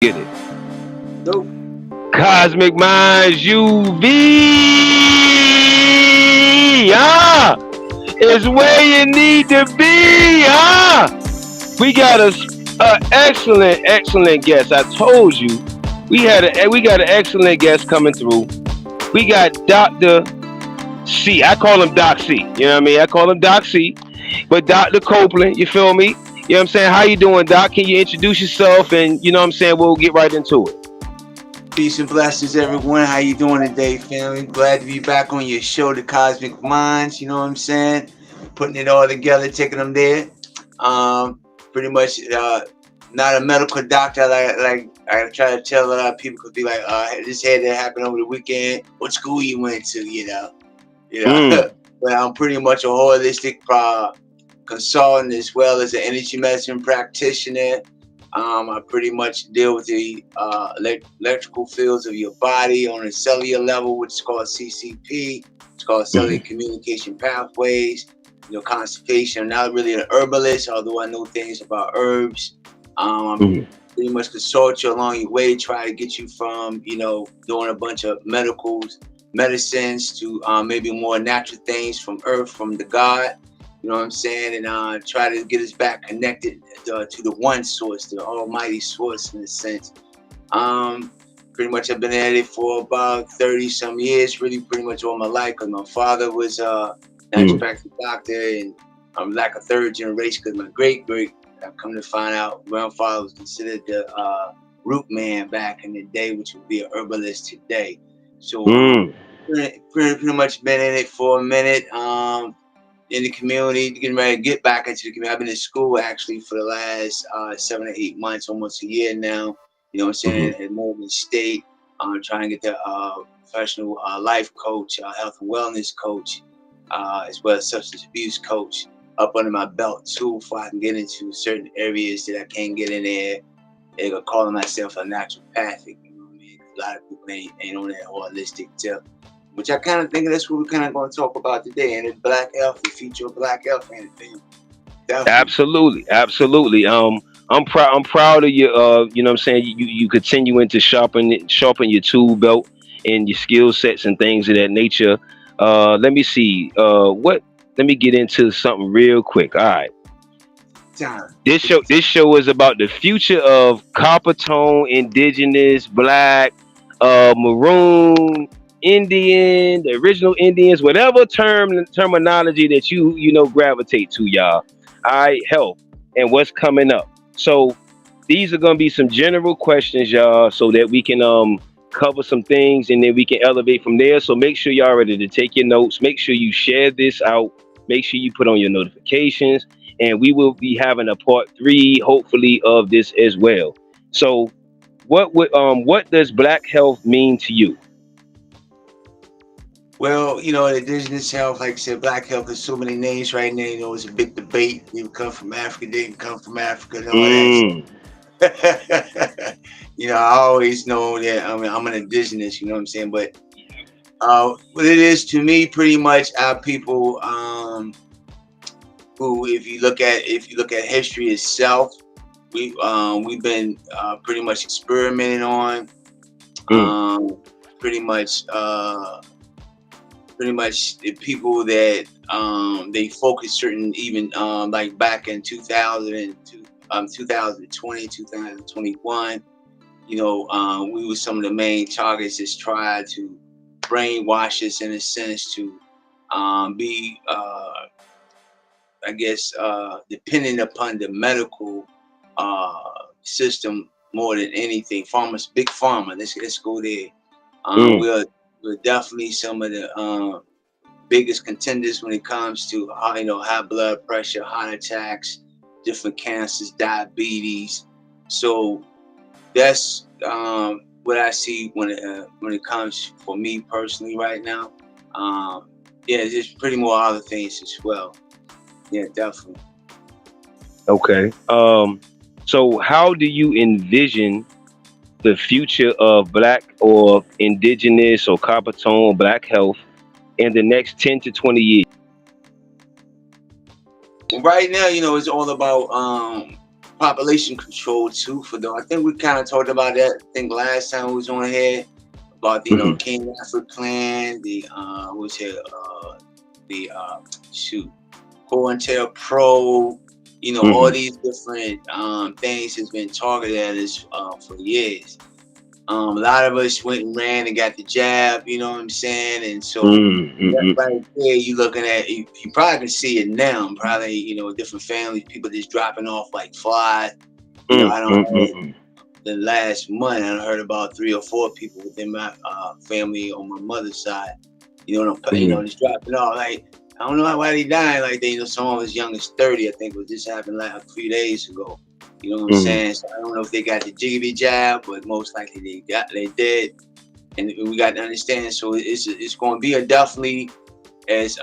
Get it. Nope. Cosmic Minds UV. Is where you need to be. We got a excellent guest. I told you we got an excellent guest coming through. We got Doctor C. I call him Doc C. You know what I mean? I call him Doc C. But Doctor Copeland, you feel me? You know what I'm saying? How you doing, Doc? Can you introduce yourself? And you know what I'm saying? We'll get right into it. Peace and blessings, everyone. How you doing today, family? Glad to be back on your show, The Cosmic Minds. You know what I'm saying? Putting it all together, taking them there. Pretty much not a medical doctor like I try to tell a lot of people could be like, this had that happen over the weekend. What school you went to? Mm. But I'm pretty much a holistic consultant as well as an energy medicine practitioner. I pretty much deal with the electrical fields of your body on a cellular level, which is called CCP. It's called cellular communication pathways. Constipation. I'm not really an herbalist, although I know things about herbs. Pretty much consult you along your way, try to get you from, doing a bunch of medicines to maybe more natural things from earth, from the God. You know what I'm saying? And try to get us back connected to the one source, the almighty source in a sense. Pretty much I've been at it for about 30 some years, really pretty much all my life, because my father was a naturopathic doctor, and I'm like a third generation because my great, I've come to find out, grandfather was considered the root man back in the day, which would be a herbalist today. So pretty much been in it for a minute. In the community, getting ready to get back into the community. I've been in school actually for the last 7 or 8 months, almost a year now. You know what I'm saying? At Morgan State, trying to get the professional life coach, health and wellness coach, as well as substance abuse coach up under my belt too, before I can get into certain areas that I can't get in there. They're calling myself a naturopathic. You know what I mean? A lot of people ain't on that holistic tip. Which I kind of think that's what we're kind of going to talk about today, and it's black health, the future of black health, and everything. Absolutely. I'm proud. I'm proud of you. You know what I'm saying? You continuing to sharpen your tool belt and your skill sets and things of that nature. Let me see. Let me get into something real quick. All right. This show is about the future of copper tone, indigenous, black, maroon, Indian, the original Indians, whatever terminology that you gravitate to, y'all. All right, health and what's coming up. So these are gonna be some general questions, y'all, so that we can cover some things and then we can elevate from there. So make sure y'all ready to take your notes. Make sure you share this out. Make sure you put on your notifications, and we will be having a part three, hopefully, of this as well. So, what does black health mean to you? Well, indigenous health, like I said, black health, there's so many names right now. It's a big debate. You come from Africa, didn't come from Africa, and all Mm, that. I always know that I'm an indigenous, you know what I'm saying? But what it is to me, pretty much our people who, if you look at history itself, we've been pretty much experimenting on, mm, um, pretty much the people that they focus certain, even like back in 2020, 2021. We were some of the main targets that tried to brainwash us in a sense to be I guess dependent upon the medical system more than anything. Big pharma. Let's go there. mm. We're definitely some of the biggest contenders when it comes to high blood pressure, heart attacks, different cancers, diabetes. So that's what I see when it comes for me personally right now. Yeah, there's pretty more other things as well. Yeah, definitely. Okay. So how do you envision the future of black or indigenous or copper tone black health in the next 10 to 20 years? Right now, it's all about population control too. For though I think we kind of talked about that. I think last time we was on here about Mm-hmm. King Alfred plan, what's it, the shoot, COINTEL Pro. All Mm-hmm. these different things has been targeted at us for years. A lot of us went and ran and got the jab, you know what I'm saying? And so that Mm-hmm. right there, you looking at, you probably can see it now. Probably, different families, people just dropping off like flies. I don't heard Mm-hmm. the last month, I heard about 3 or 4 people within my family on my mother's side. Mm-hmm. Just dropping off. Like, I don't know why they dying like they, someone as young as 30, I think, was just happened like a few days ago. You know what I'm Mm-hmm. saying? So I don't know if they got the jiggy jab, but most likely they did. And we got to understand. So it's going to be a definitely as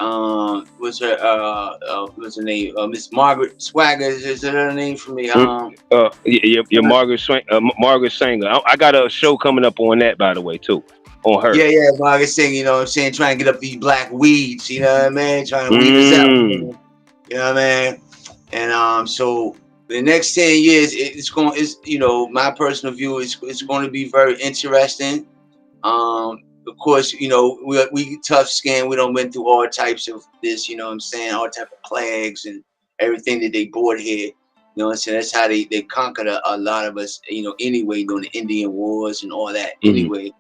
what's her name, Miss Margaret Swagger, is that her name for me? Your Margaret Sanger. I got a show coming up on that, by the way, too, on her. Yeah, Margaret Singh, you know what I'm saying, trying to get up these black weeds, you know what I mean, trying to weed us out, Mm. you know what I mean. And so the next 10 years, my personal view is it's going to be very interesting. Of course, we tough skin. We don't went through all types of this. You know what I'm saying? All type of plagues and everything that they brought here. You know what I'm saying? That's how they conquered a lot of us. Anyway, during the Indian Wars and all that. Mm-hmm. Anyway,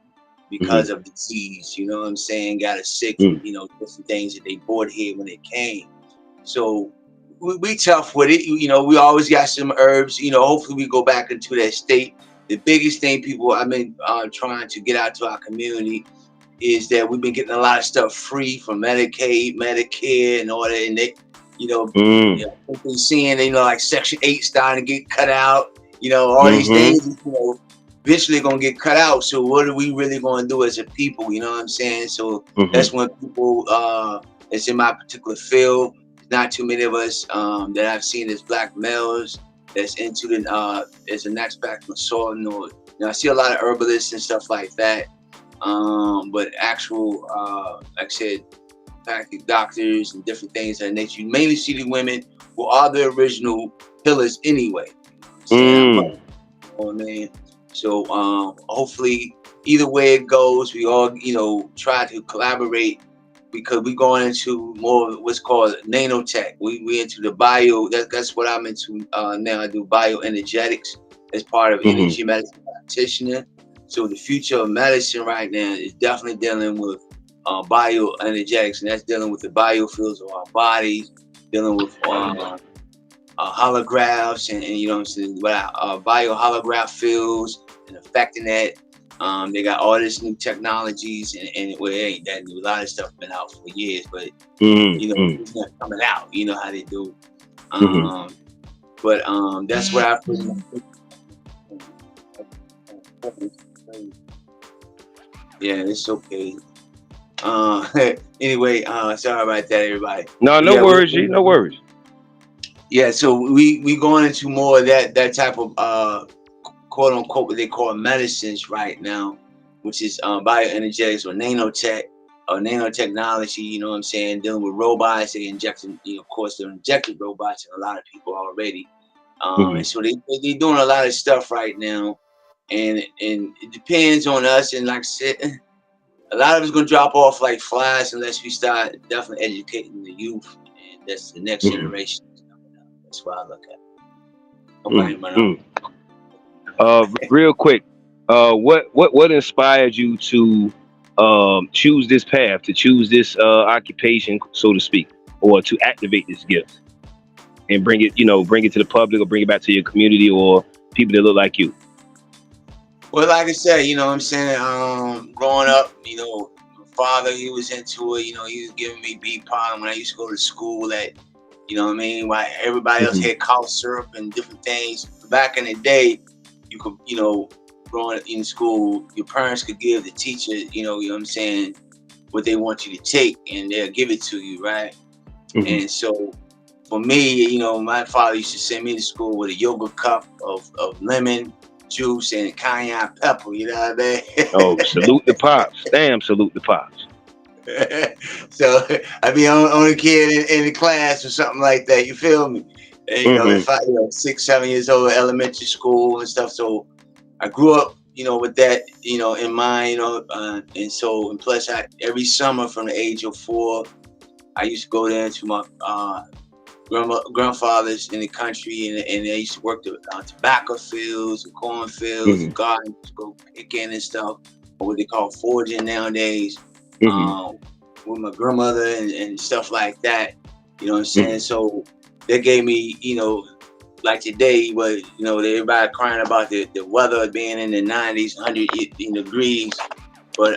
Mm-hmm. because of disease. You know what I'm saying? Got us sick from Mm-hmm. different things that they brought here when they came. So we tough with it. We always got some herbs. Hopefully we go back into that state. The biggest thing people I've been trying to get out to our community is that we've been getting a lot of stuff free from Medicaid, Medicare, and all that. And they, Mm-hmm. people seeing, like Section 8 starting to get cut out. All these Mm-hmm. things, eventually going to get cut out. So what are we really going to do as a people? You know what I'm saying? So Mm-hmm. that's when people, that's in my particular field, not too many of us that I've seen as black males that's into as a next back from soil. I see a lot of herbalists and stuff like that. But actual, like I said, practic doctors and different things that nature. You mainly see the women who are the original healers anyway. You know what I'm saying? Mm. You know what I mean? So hopefully, either way it goes, we all try to collaborate because we're going into more of what's called nanotech. We into the bio. That's what I'm into now. I do bioenergetics as part of Mm-hmm. energy medicine practitioner. So the future of medicine right now is definitely dealing with bioenergetics, and that's dealing with the biofields of our bodies, dealing with holographs, and you know what I'm saying, what bio holograph fields and affecting that. They got all this new technologies, and well, it ain't that new. A lot of stuff been out for years, but Mm-hmm. it's not coming out. You know how they do. Mm-hmm. Um, but that's what I feel. Yeah, it's okay. Uh, anyway, sorry about that, everybody. No, But no yeah, worries, G. No worries. yeah. So we going into more of that type of quote unquote what they call medicines right now, which is bioenergetics or nanotech or nanotechnology. You know what I'm saying? Dealing with robots, they injecting. Of course, they're injected robots in a lot of people already. Mm-hmm. And so they're doing a lot of stuff right now, and it depends on us. And like I said, a lot of it's gonna drop off like flies unless we start definitely educating the youth, and that's the next Mm-hmm. generation. That's what I look at. Nobody run off. Mm-hmm. Real quick, what inspired you to choose this path, to choose this occupation, so to speak, or to activate this gift and bring it to the public or bring it back to your community or people that look like you? Well, like I said, what I'm saying, growing up, my father, he was into it. He was giving me beet pollen when I used to go to school. What I mean, while everybody else Mm-hmm. had cough syrup and different things. Back in the day, you could, growing up in school, your parents could give the teacher, what I'm saying, what they want you to take, and they'll give it to you, right? Mm-hmm. And so for me, my father used to send me to school with a yogurt cup of lemon juice and cayenne pepper, you know what Oh, I salute the pops! Damn, salute the pops! mean? So I'd be on a kid in the class or something like that, you feel me? And, Mm-hmm. if I, 6, 7 years old, elementary school and stuff. So I grew up, with that, in mind, and so, and plus, every summer from the age of 4, I used to go there to my grandfathers in the country, and they used to work the tobacco fields and cornfields Mm-hmm. and gardens, go picking and stuff, or what they call foraging nowadays, Mm-hmm. um, with my grandmother and stuff like that. You know what I'm Mm-hmm. saying? So they gave me, like today, but everybody crying about the weather being in the 90s, 100 degrees. But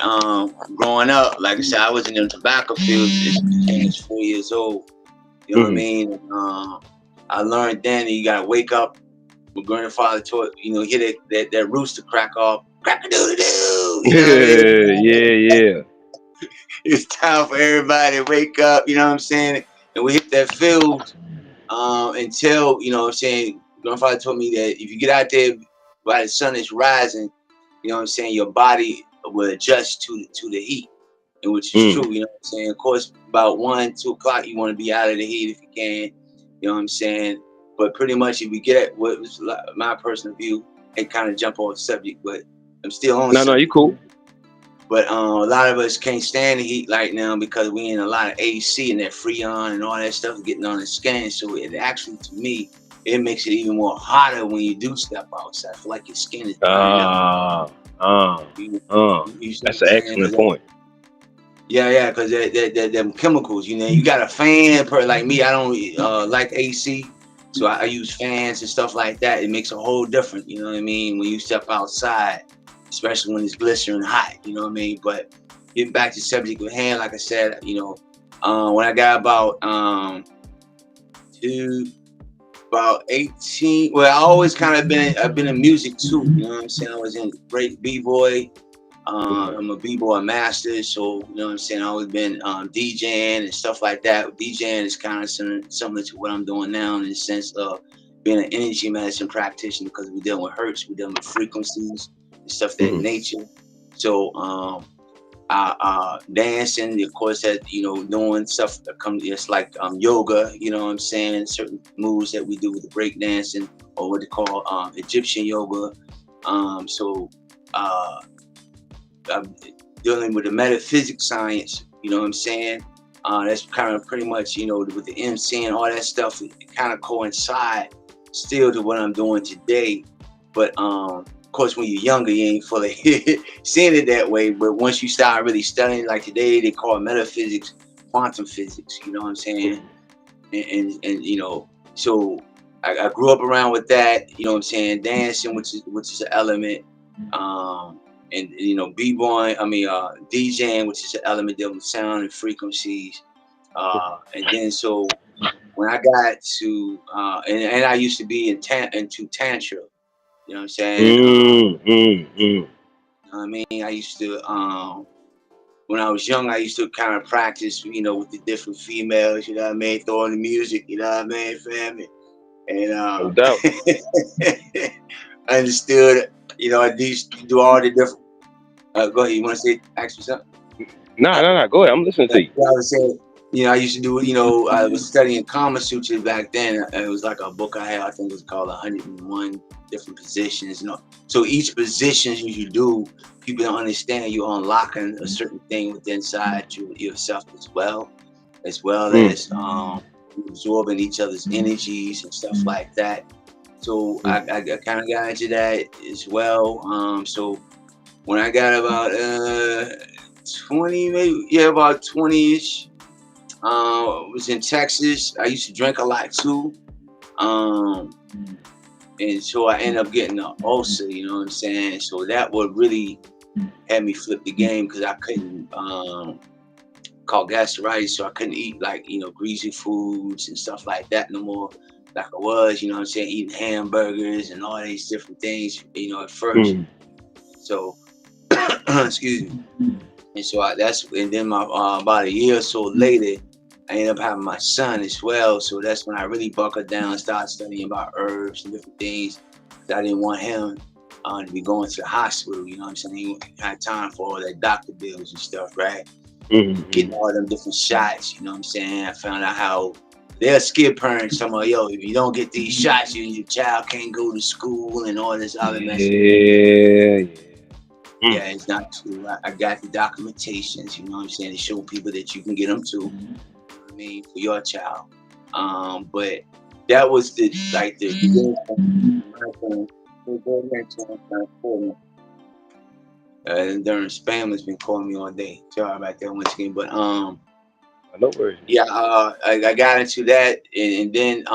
growing up, like I said, I was in the tobacco fields as 4 years old. You know what I Mm-hmm. mean? I learned then that you gotta wake up. My grandfather taught, hear that rooster crack off, crack a doodle doo. You know what I mean? Yeah, yeah. It's time for everybody to wake up. You know what I'm saying? And we hit that field until, you know what I'm saying. Grandfather told me that if you get out there while the sun is rising, you know what I'm saying, your body will adjust to the heat, and which is Mm. true. You know what I'm saying. Of course, about 1, 2 o'clock, you want to be out of the heat if you can. You know what I'm saying. But pretty much, if we get at what was my personal view, and kind of jump off subject, but I'm still on No, no, you subject. cool. But a lot of us can't stand the heat right now because we in a lot of AC and that Freon and all that stuff is getting on the skin. So it actually, to me, it makes it even more hotter when you do step outside. I feel like your skin is burning up. Ah, uh, You, uh. you see what That's I'm an saying? excellent point. Yeah, because them chemicals, you got a fan like me. I don't like AC, so I use fans and stuff like that. It makes a whole difference. You know what I mean? When you step outside, especially when it's blistering hot. You know what I mean? But getting back to the subject at hand, like I said, when I got to about 18, well, I always kind of I've been in music too. You know what I'm saying? I was in great b-boy. Mm-hmm. I'm a b-boy master, so you know what I'm saying. I've always been DJing and stuff like that. DJing is kind of similar to what I'm doing now in the sense of being an energy medicine practitioner because we're dealing with hertz, we're dealing with frequencies and stuff that Mm-hmm. nature. So dancing, of course, that doing stuff that comes. It's like yoga. You know what I'm saying? Certain moves that we do with the break dancing or what they call Egyptian yoga. So. I'm dealing with the metaphysics science, you know what I'm saying? That's kind of pretty much, with the MC and all that stuff, it kind of coincide still to what I'm doing today. But of course, when you're younger, you ain't fully seeing it that way. But once you start really studying, like today, they call it metaphysics, quantum physics, you know what I'm saying? And so I grew up around with that, you know what I'm saying? Dancing, which is an element. Um, and b-boy, DJing, which is an element dealing with sound and frequencies. And then so when I got to and I used to be into tantra, you know what I'm saying? Mm-hmm. I mean, I used to when I was young, I used to kind of practice, with the different females, you know what I mean, throwing the music, you know what I mean, family. And No doubt. I understood, I used to do all the different. Go ahead. You want to ask me something? No, no, no. Go ahead. I'm listening to Like you. I was saying, I used to do, I was studying Kama Sutra back then. It was like a book I had, I think it was called 101 different positions. So each position you do, people don't understand you're unlocking a certain thing within inside yourself as well Mm. as absorbing each other's energies and stuff like that. So I kind of got into that as well. So when I got about 20, maybe, yeah, about 20-ish, was in Texas. I used to drink a lot too. Um, and so I ended up getting an ulcer, you know what I'm saying? So that would really have me flip the game because I couldn't, called gastritis, so I couldn't eat like, greasy foods and stuff like that no more. Like I was, you know what I'm saying, eating hamburgers and all these different things, at first. Mm. So, excuse me. And so and then my about a year or so later, I ended up having my son as well. So that's when I really buckled down and started studying about herbs and different things. I didn't want him to be going to the hospital. You know what I'm saying? He had time for all that doctor bills and stuff, right? Mm-hmm. Getting all them different shots. You know what I'm saying? I found out how they'll skip parents. Some of yo, if you don't get these shots, your child can't go to school and all this other mess. Yeah, yeah. Yeah, it's not true. I got the documentations, you know what I'm saying, to show people that you can get them too. You know what I mean, for your child. But that was the like the beginning of and during spam has been calling me all day. Sorry about that once again. But No worries. yeah, I got into that and then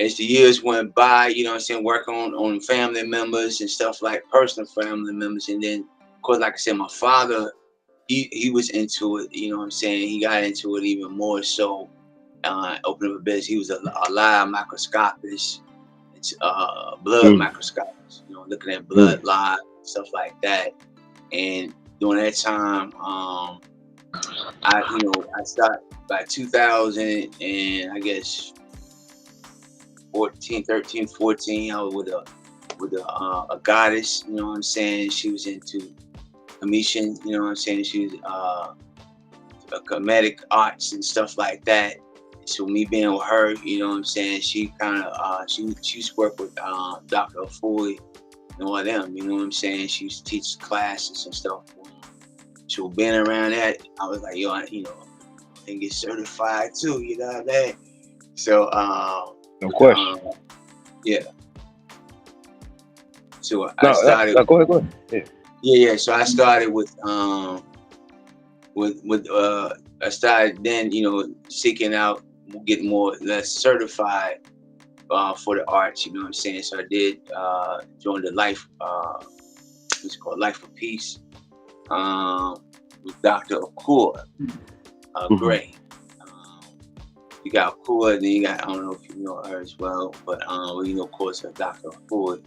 as the years went by, you know what I'm saying, work on family members and stuff like personal family members. And then, of course, like I said, my father, he was into it, you know what I'm saying? He got into it even more so, opened up a business. He was a live microscopist, it's blood microscopist, you know, looking at blood live, stuff like that. And during that time, I started by 2000 and I guess 14, 13, 14. I was with a goddess, you know what I'm saying? She was into commission, you know what I'm saying? She was a comedic arts and stuff like that. So me being with her, you know what I'm saying? She kind of she used to work with Dr. Foy and all them, you know what I'm saying? She used to teach classes and stuff. So being around that, I was like, yo, I can get certified too, you know what I mean? So No question. yeah. So I No, started. no, go ahead, go ahead. Yeah. Yeah. So I started with I started then seeking out getting more less certified for the arts. You know what I'm saying? So I did join the life what's called Life of Peace with Dr. Akur Gray. You got Akur, and then you got, I don't know if you know her as well, but of course, Dr. Akur.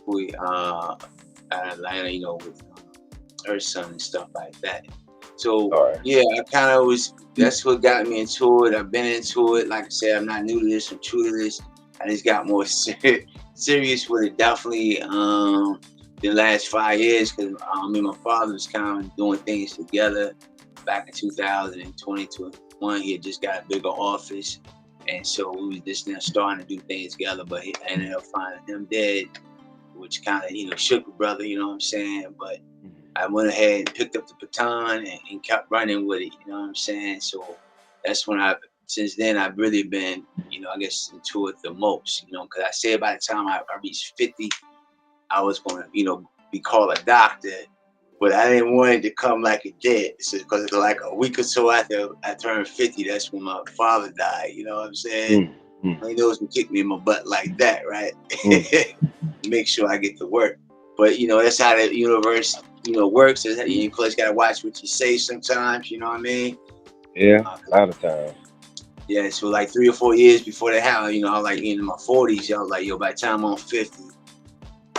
We out of Atlanta, with her son and stuff like that. So yeah, I kind of that's what got me into it. I've been into it. Like I said, I'm not new to this, I'm true to this. I just got more serious with it definitely the last 5 years, because me and my father was kind of doing things together back in 2021. He had just got a bigger office, and so we was just now starting to do things together, but he ended up finding him dead, which kind of, shook a brother, you know what I'm saying? But I went ahead and picked up the baton and kept running with it, you know what I'm saying? So that's when since then, I've really been, I guess, into it the most, because I said by the time I reached 50, I was going to, be called a doctor, but I didn't want it to come like it did. Because like a week or so after I turned 50, that's when my father died, you know what I'm saying? He knows to kick me in my butt like that, right? Make sure I get to work. But that's how the universe, works. You plus got to watch what you say sometimes. You know what I mean? Yeah, a lot of times. Yeah. So like 3 or 4 years before that happened, I was like in my 40s. I was like, yo, by the time I'm 50,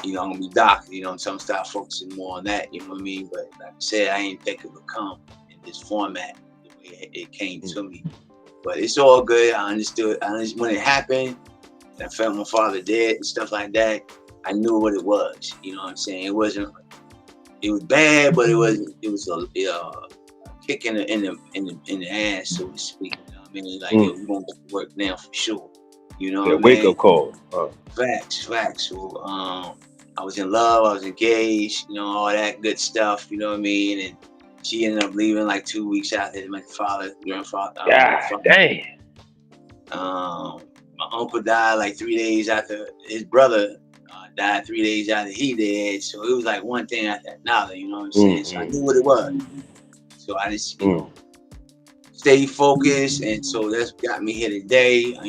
I'm gonna be doctor. So I'm start focusing more on that. You know what I mean? But like I said, I didn't think it would come in this format the way it came to me. But it's all good. I understood. When it happened, I felt my father dead and stuff like that. I knew what it was. You know what I'm saying? It was bad, but it was a kick in the ass, so to speak. You know what I mean? Like, yo, we're gonna get to work now for sure. You know what I mean? Wake up call. Facts. So I was in love, I was engaged, all that good stuff, you know what I mean? And she ended up leaving like 2 weeks after my grandfather. Dang. My uncle died like 3 days after his brother died, 3 days after he did. So it was like one thing after another, you know what I'm saying? So I knew what it was. So I just, stay focused. And so that's got me here today. I'm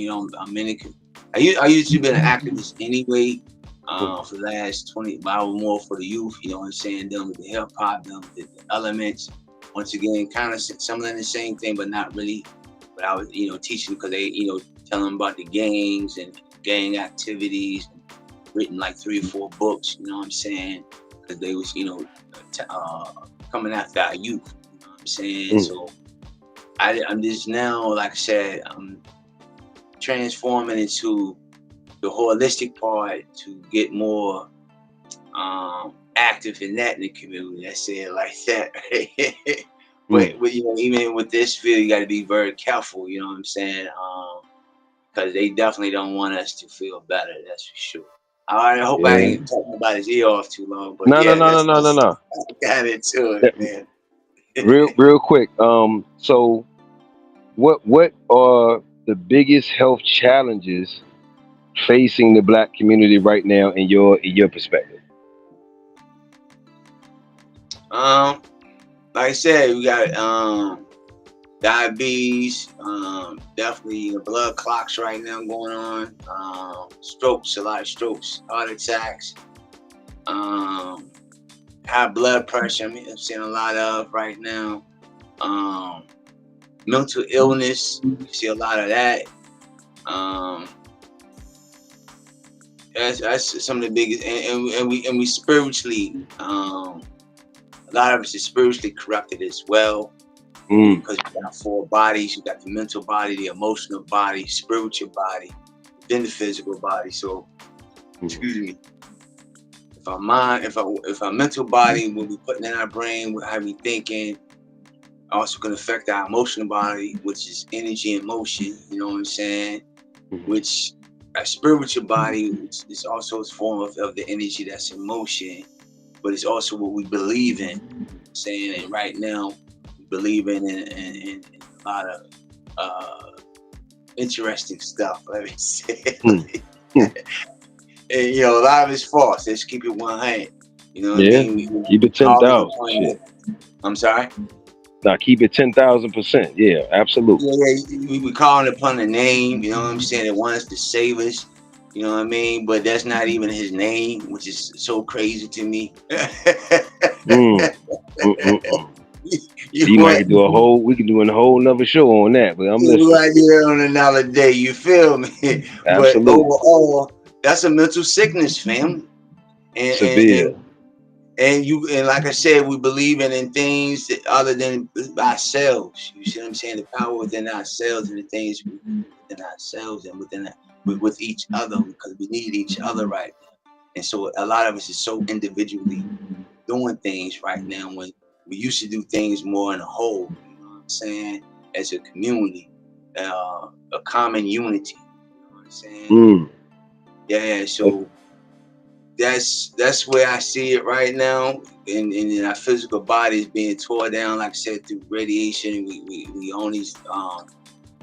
in it. I used to be an activist anyway for the last 20, but I was more for the youth, you know what I'm saying? Dealing with the hip hop, dealing with the elements. Once again, kind of some of the same thing, but not really. But I was, teaching because they, telling them about the gangs and gang activities, and written like 3 or 4 books, you know what I'm saying? Because they was, coming after our youth, you know what I'm saying? So I'm just now, like I said, I'm transforming into the holistic part to get more active in that in the community. I say it like that. Mm. But you know, even with this field, you got to be very careful. You know what I'm saying? Because they definitely don't want us to feel better. That's for sure. I hope I Yeah. ain't talking about his ear off too long, but No, no, yeah, no, no, that's no, no, no. got into it, That- man. real quick. So what are the biggest health challenges facing the black community right now in your perspective? um, like I said, we got diabetes, definitely the blood clots right now going on, strokes, a lot of strokes, heart attacks, um, high blood pressure. I mean, I'm seeing a lot of right now. Um, mental illness, you see a lot of that. Um, that's some of the biggest, and we spiritually, a lot of us is spiritually corrupted as well Mm. because you got four bodies. You got the mental body, the emotional body, spiritual body, then the physical body. So, Mm. excuse me. If our mental body, what we putting in our brain, how we thinking, also can affect our emotional body, which is energy and motion. You know what I'm saying? Mm. Which our spiritual body, which is also a form of the energy that's in motion, but it's also what we believe in. Saying it right now, we believe in a lot of interesting stuff. Let me say, Mm. Mm. and you know, a lot of it's false. Let's keep it 100. You know what I Yeah. mean? Keep We it ten call it thousand. upon Shit. it. I'm sorry. Now keep it 10,000%. Yeah, absolutely. Yeah, we calling upon the name. You know what I'm saying? It wants to save us. You know what I mean? But that's not even his name, which is so crazy to me. Mm. Mm-mm-mm. You You might want could do we can do a whole nother show on that, but I'm listening. right there on another day. You feel me? But Absolutely. overall, that's a mental sickness, fam. And and, Severe. and and like I said, we believe in things that other than ourselves. You see what I'm saying? The power within ourselves and the things within ourselves and with each other because we need each other right now. And so a lot of us is so individually doing things right now when we used to do things more in a whole. You know what I'm saying? As a community, a common unity. You know what I'm saying? Mm. Yeah. So that's where I see it right now. In our physical bodies being tore down, like I said, through radiation. We own these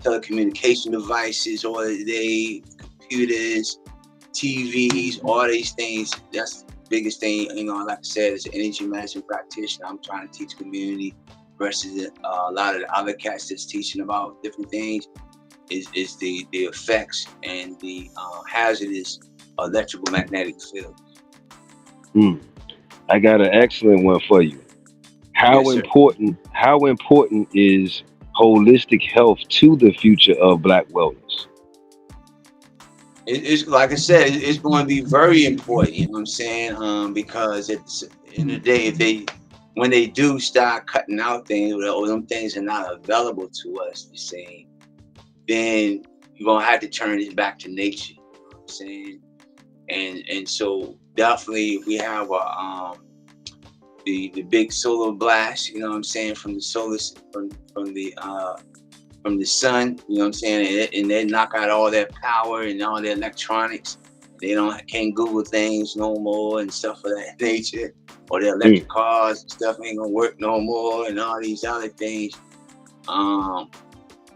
telecommunication devices all day, computers, TVs, all these things. That's the biggest thing. You know, like I said, as an energy management practitioner, I'm trying to teach community versus a lot of the other cats that's teaching about different things. Is the effects and the hazardous electrical magnetic field. Mm. I got an excellent one for you. Yes, sir. How important is holistic health to the future of black wellness? It's like I said, it's going to be very important. You know what I'm saying? Because it's in the day, if they when they do start cutting out things, or them things are not available to us, the same, then you're gonna have to turn this back to nature. You know what I'm saying? And so definitely, if we have the big solar blast, you know what I'm saying, from the from the sun, you know what I'm saying, and they knock out all their power and all their electronics. They don't can't Google things no more and stuff of that nature, or their Mm. electric cars and stuff ain't gonna work no more, and all these other things. Um,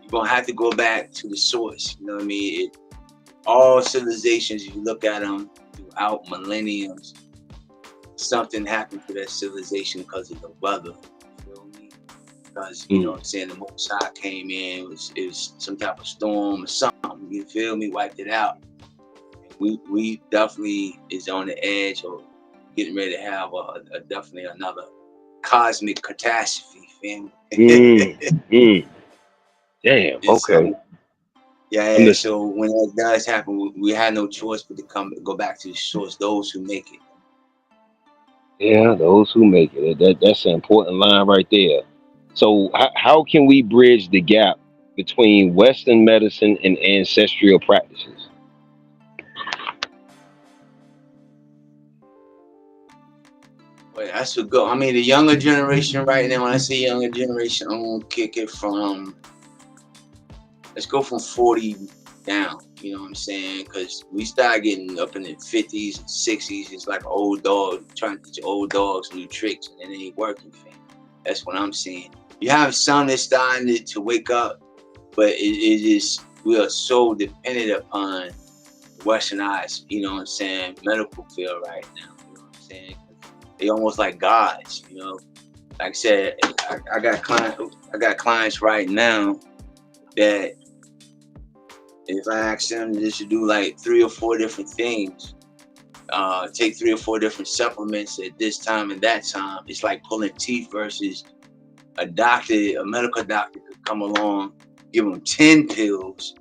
you're gonna have to go back to the source. You know what I mean? All civilizations, if you look at them throughout millenniums, something happened to that civilization because of the weather. You feel me? Because you know Mm. what I'm saying, the Mossad came in, it was some type of storm or something, you feel me, wiped it out. We definitely is on the edge of getting ready to have a definitely another cosmic catastrophe, fam. Mm. Mm. Damn. And Okay. so yeah, I'm yeah, listening. so when that does happen, we had no choice but to go back to the source, those who make it. Yeah, those who make it. That's an important line right there. So, how can we bridge the gap between Western medicine and ancestral practices? But that's a good. I mean, the younger generation right now. When I say younger generation, I'm gonna kick it from. Let's go from 40 down. You know what I'm saying? Because we start getting up in the 50s and 60s. It's like an old dog trying to teach old dogs new tricks, and it ain't working, fam. That's what I'm saying. You have some that's starting to wake up, but it is we are so dependent upon westernized, you know what I'm saying, medical field right now. You know what I'm saying? They almost like gods, you know. Like I said, I got clients right now that if I ask them just to do like 3 or 4 different things, take 3 or 4 different supplements at this time and that time, it's like pulling teeth versus a medical doctor could come along, give them 10 pills,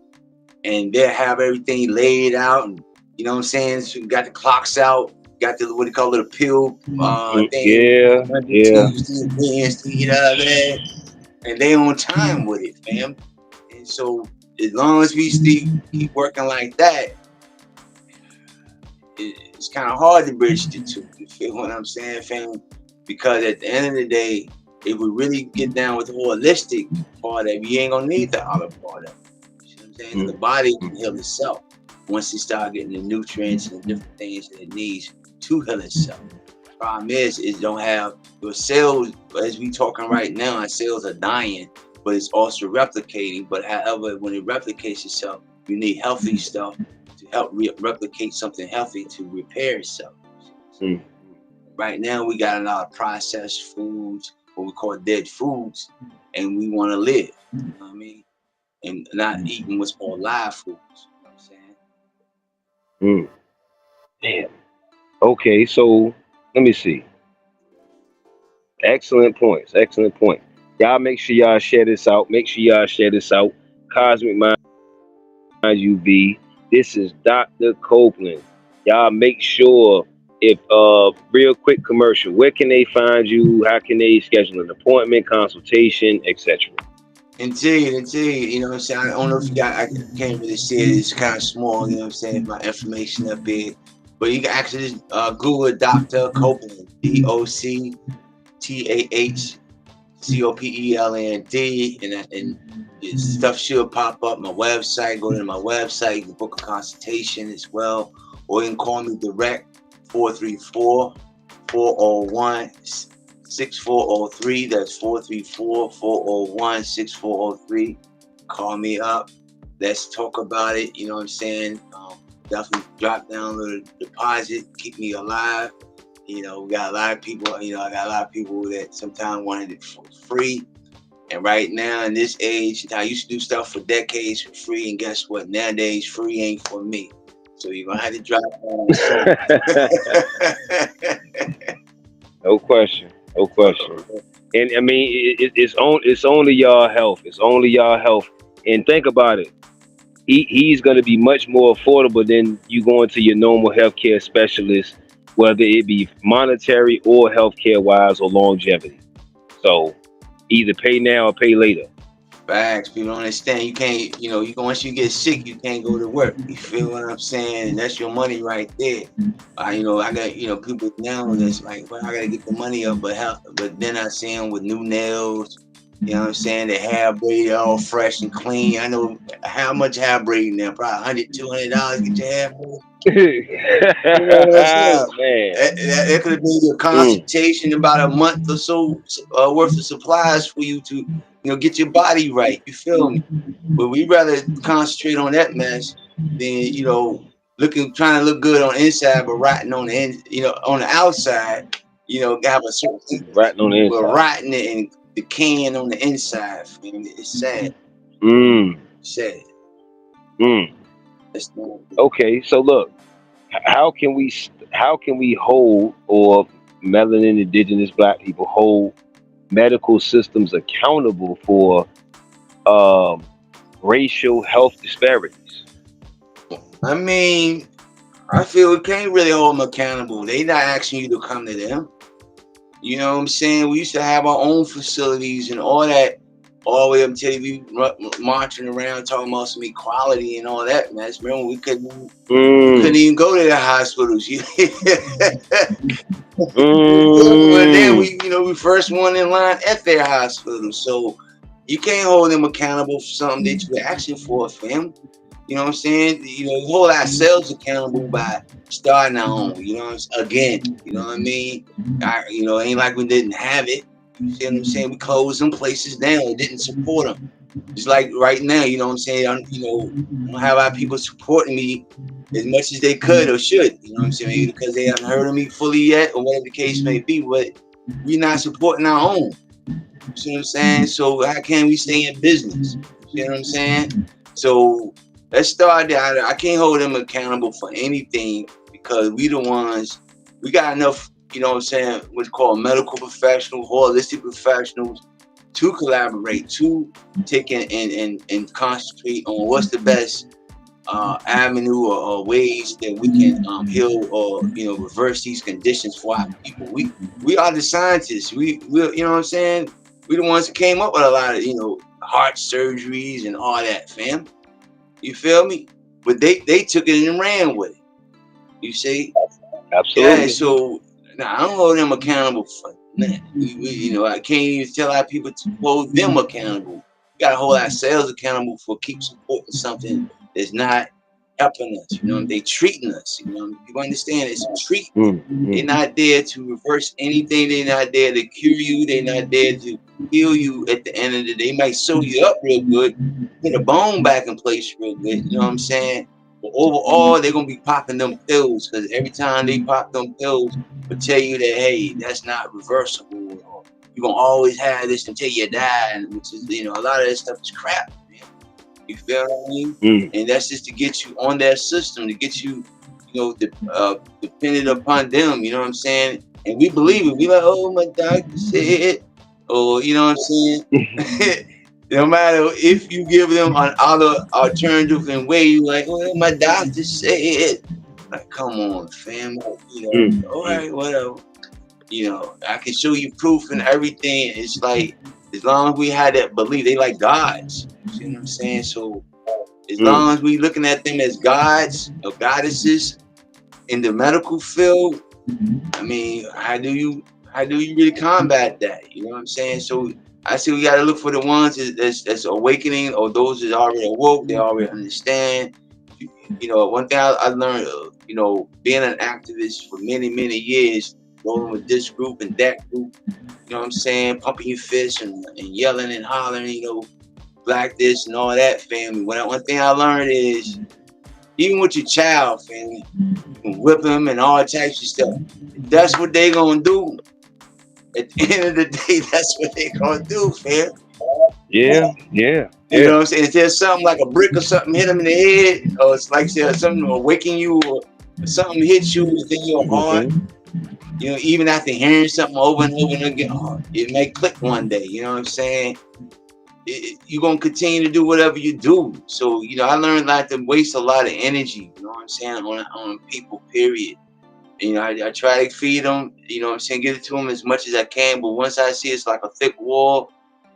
and they'll have everything laid out, and you know what I'm saying? So you got the clocks out, got the what do you call it, a pill thing, Yeah, Monday, yeah. Tuesday, Wednesday, you know what I mean? And they on time with it, fam. And so as long as we still keep working like that, it's kind of hard to bridge the two. You feel what I'm saying, fam? Because at the end of the day, if we really get down with the holistic part of it, you ain't gonna need the other part of it. You know what I'm saying? The body can heal itself once it start getting the nutrients and the different things that it needs to heal itself. Problem is, it don't have your cells, as we talking right now, our cells are dying, but it's also replicating. But however, when it replicates itself, you need healthy stuff to help replicate something healthy to repair itself. Mm. Right now, we got a lot of processed foods, what we call dead foods, and we want to live. You know what I mean? And not eating what's called live foods. You know what I'm saying? Mm. Damn. Okay, so let me see. Excellent points. Excellent point. Y'all make sure y'all share this out. Make sure y'all share this out. Cosmic Mind UV. This is Dr. Copeland. Y'all make sure if real quick commercial, where can they find you? How can they schedule an appointment, consultation, etc.? Indeed. You know what I'm saying? I don't know if you got, I can't really see it. It's kind of small, you know what I'm saying? My information up big. But you can actually just Google Dr. Copeland, DoctahCopeland, and stuff should pop up. My website, go to my website, you can book a consultation as well. Or you can call me direct, 434-401-6403. That's 434-401-6403. Call me up. Let's talk about it. You know what I'm saying? Definitely drop down a little deposit. Keep me alive. You know, we got a lot of people. You know, I got a lot of people that sometimes wanted it for free. And right now, in this age, I used to do stuff for decades for free. And guess what? Nowadays, free ain't for me. So you're going to have to drop down. No question. No question. And I mean, it's only y'all health. It's only y'all health. And think about it. He's going to be much more affordable than you going to your normal healthcare specialist, whether it be monetary or healthcare wise or longevity. So either pay now or pay later. Facts. People don't understand. You can't, you know, once you get sick, you can't go to work. You feel what I'm saying? And that's your money right there. You know, I got, you know, people now that's like, well, I gotta get the money up, but then I see them with new nails. You know what I'm saying? The hair braided all fresh and clean. I know how much hair braiding now, probably $100, $200 get your hair braided. You know what I'm saying? Man. That could be a consultation about a month or so worth of supplies for you to, you know, get your body right. You feel me? But we rather concentrate on that mess than, you know, trying to look good on the inside, but rotting on the you know, on the outside. You know, have a certain Rotting on the inside. but rotting it and decaying on the inside. It's sad. Sad. Okay, so look, how can we hold, or melanin indigenous black people hold medical systems accountable for racial health disparities? I mean, I feel we can't really hold them accountable. They not asking you to come to them. You know what I'm saying? We used to have our own facilities and all that all the way up until they be marching around talking about some equality and all that, man. Remember, we couldn't Mm. even go to the hospitals. But then Mm. we first one in line at their hospital. So you can't hold them accountable for something that you asking for, fam. You know what I'm saying? We hold ourselves accountable by starting our own. You know what I'm saying? Again, you know what I mean? It ain't like we didn't have it. You see what I'm saying? We closed some places down. We didn't support them. Just like right now, you know what I'm saying? I don't have our people supporting me as much as they could or should. You know what I'm saying? Maybe because they haven't heard of me fully yet, or whatever the case may be. But we're not supporting our own. You see what I'm saying? So how can we stay in business? You see what I'm saying? So let's start there. I can't hold them accountable for anything because we the ones. We got enough. You know what I'm saying? What's called medical professionals, holistic professionals to collaborate, to take and concentrate on what's the best avenue or ways that we can heal or reverse these conditions for our people. We are the scientists. We you know what I'm saying? We the ones that came up with a lot of heart surgeries and all that, fam. You feel me? But they took it and ran with it. You see? Yeah. Absolutely. So now I don't hold them accountable for that. I can't even tell our people to hold them accountable. We gotta hold ourselves accountable for keep supporting something that's not helping us. They treating us. People understand it's treatment. Mm. They're Mm. not there to reverse anything. They're not there to cure you. They're not there to heal you at the end of the day. They might sew you up real good, get a bone back in place real good. You know what I'm saying? But overall, they're gonna be popping them pills because every time they pop them pills, will tell you that hey, that's not reversible, or you're gonna always have this until you die, and which is a lot of that stuff is crap, man. You feel what I mean? Mm. And that's just to get you on that system, to get you, dependent upon them. You know what I'm saying? And we believe it. We like, oh, my doctor said, or you know what I'm saying? No matter if you give them an other alternative and way, you like, well, my doctor said. Like, come on, fam. Mm. All Mm. right, whatever. I can show you proof and everything. It's like, as long as we had that belief, they like gods. You see what I'm saying? So as Mm. long as we looking at them as gods or goddesses in the medical field, I mean, how do you really combat that? You know what I'm saying? So I say we got to look for the ones that's awakening, or those that already awoke. They already understand. One thing I learned, being an activist for many many years, rolling with this group and that group. You know what I'm saying? Pumping your fist and yelling and hollering. Black this and all that, family. One thing I learned is even with your child, family, you can whip him and all types of stuff. That's what they gonna do. At the end of the day, that's what they gonna do, fam. Yeah. Yeah. You know Yeah. what I'm saying? If there's something like a brick or something hit them in the head, or it's like something awaken you, or something hits you within your heart, Mm-hmm. even after hearing something over and over and again, it may click one day. You know what I'm saying? You're gonna continue to do whatever you do. So I learned not to waste a lot of energy. You know what I'm saying on people. Period. I try to feed them. You know what I'm saying, give it to them as much as I can. But once I see it's like a thick wall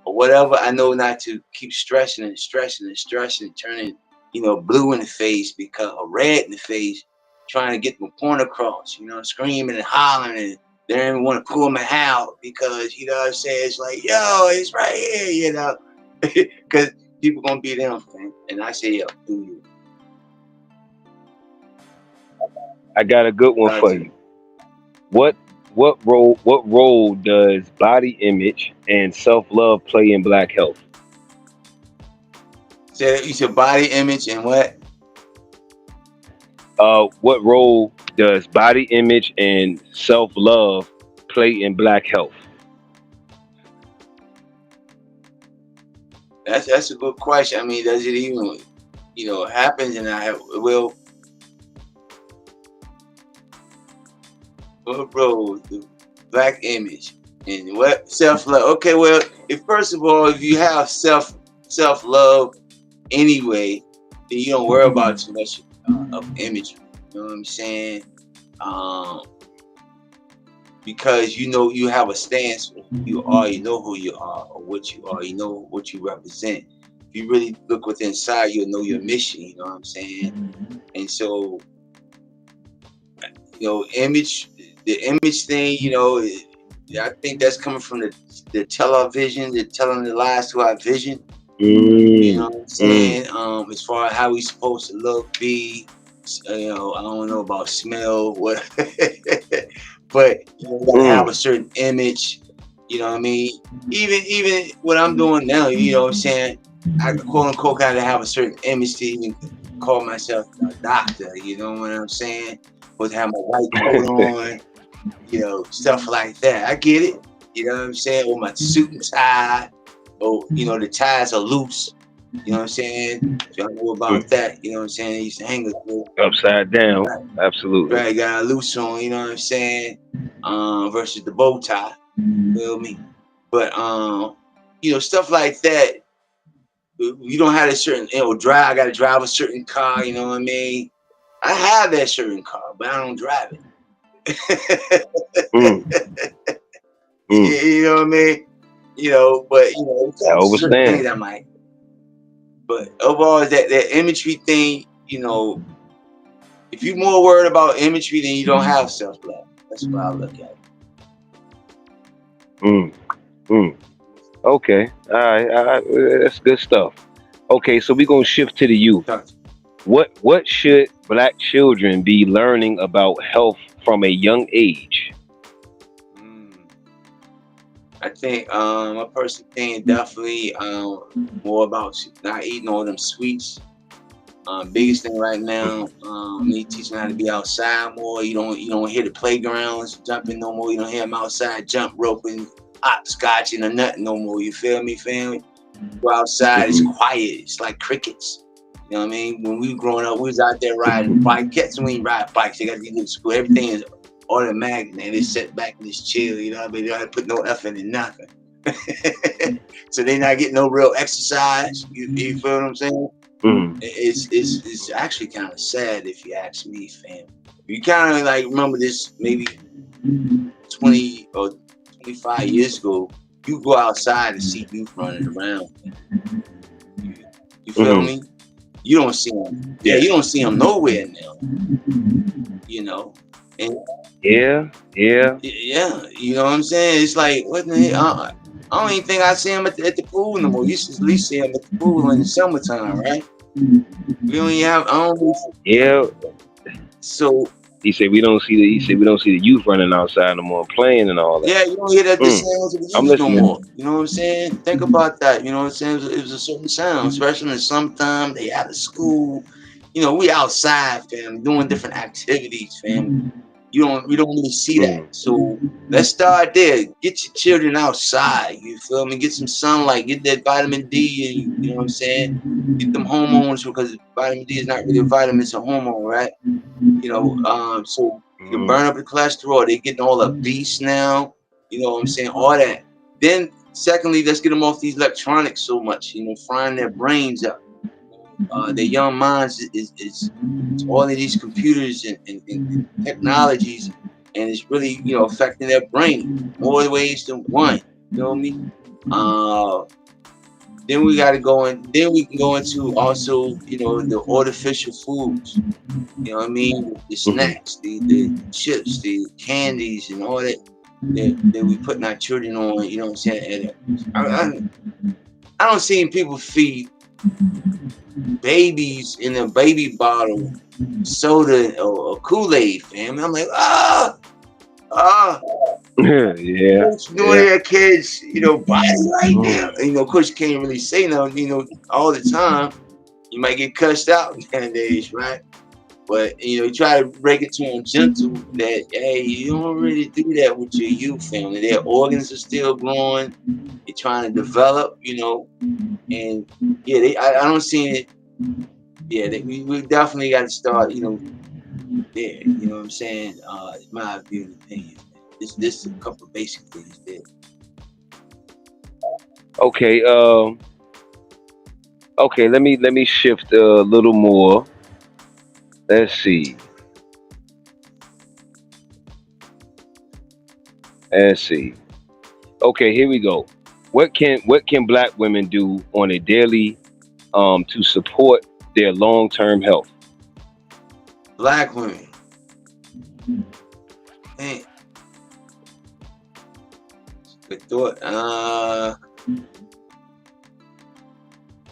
or whatever, I know not to keep stressing and stressing and stressing and turning blue in the face because or red in the face, trying to get my point across. Screaming and hollering and they don't even want to pull my out because what I'm saying, it's like, yo, it's right here. Because people gonna be them, man. And I say, yo, do you? I got a good one Talk for to you. me. What what role does body image and self love play in Black health? Say you said body image and what? What role does body image and self love play in Black health? That's a good question. I mean, does it even happens? And I have what role the black image and what self love? Okay, well, if first of all, if you have self love anyway, then you don't worry about too much of imagery. You know what I'm saying? Um, because you know you have a stance for who you are, you know who you are or what you are, you know what you represent. If you really look within inside, you'll know your mission, you know what I'm saying? And so, you know, the image thing, you know, I think that's coming from the television, the telling the lies to our vision. You know Mm, what I'm mm, saying? As far as how we supposed to look, be, you know, I don't know about smell, what, but you know, gotta have a mm. certain image. You know what I mean? Even what I'm doing now, you know what I'm saying? I quote unquote gotta have a certain image to even call myself a doctor. You know what I'm saying? Supposed to have my white coat on, you know, stuff like that. I get it. You know what I'm saying? Or my suit and tie, or you know, the ties are loose. You know what I'm saying? If y'all know about Mm. that, you know what I'm saying? They used to hang us with. Upside down. Right, Absolutely. right, got a loose on, you know what I'm saying? Versus the bow tie. You feel me? But you know, stuff like that. You don't have a certain, you know, drive. I gotta drive a certain car, you know what I mean? I have that certain car, but I don't drive it. Mm, mm. You know what I mean? You know, but you know, I certain things understand. I might. But overall, that imagery thing, you know, if you're more worried about imagery, then you don't have self love. That's what I look at. Mm, mm. Okay. All right. All right. That's good stuff. Okay, so we're gonna shift to the youth. Talk to What should black children be learning about health from a young age? me. I think a person thing definitely more about not eating all them sweets. Biggest thing right Mhm, now, me teaching how to be outside more. You don't hear the playgrounds jumping no more. You don't hear them outside jump roping, hopscotching or nothing no more. You feel me, family? Go outside, it's mhm, quiet. It's like crickets. You know what I mean? When we were growing up, we was out there riding bikes. Cats when you ride bikes, they got to get to school. Everything is automatic, man. They sit back and just chill. You know what I mean? They don't have to put no effort in nothing. So they not getting no real exercise. You feel what I'm saying? mhm, It's actually kind of sad if you ask me, fam. You kind of like remember this maybe 20 or 25 years ago. You go outside and see youth running around. You, you feel mhm. me? You don't see them. Yeah, Yeah, you don't see them nowhere now. You know, and yeah, yeah. yeah, you know what I'm saying. It's like what the hell? I don't even think I see them at the pool no more. You should at least see them at the pool in the summertime, right? We don't even have. I don't. Yeah. So He said we don't see the youth running outside no more playing and all that. yeah, you don't hear that the Mm, sounds of the I'm youth no listening. more. You know what I'm saying? Think about that. You know what I'm saying? It was a certain sound, especially in the summertime. They out of school. You know, we outside, fam, doing different activities, fam. We don't really see that. Mm, So let's start there. Get your children outside. You feel me? Get some sunlight. Get that vitamin D. And, you know what I'm saying? Get them hormones because vitamin D is not really a vitamin; it's a hormone, right? You know, so you can mm, burn up the cholesterol. They're getting all obese now. You know what I'm saying? All that. Then, secondly, let's get them off these electronics so much. You know, frying their brains up. Their young minds is all of these computers and technologies, and it's really affecting their brain more ways than one. You know what I mean? Uh, then we got to go in. Then we can go into also the artificial foods. You know what I mean? The mhm. snacks, the chips, the candies, and all that we putting our children on. You know what I'm saying? And I don't see people feed babies in a baby bottle soda or Kool-Aid, fam. I'm like, ah, Yeah, what's doing to yeah. their kids, body right now? Mm, And, of course, you can't really say no, all the time. You might get cussed out nowadays, right? But you try to break it to them gentle that hey, you don't really do that with your youth family. Their organs are still growing. They're trying to develop, and yeah, I don't see it. Yeah, we definitely got to start, there. You know what I'm saying? My view and opinion. This a couple of basic things there. okay. Okay. Let me shift a little more. Let's see. Let's see. Okay, here we go. What can black women do on a daily to support their long term health? Black women. Man, good thought.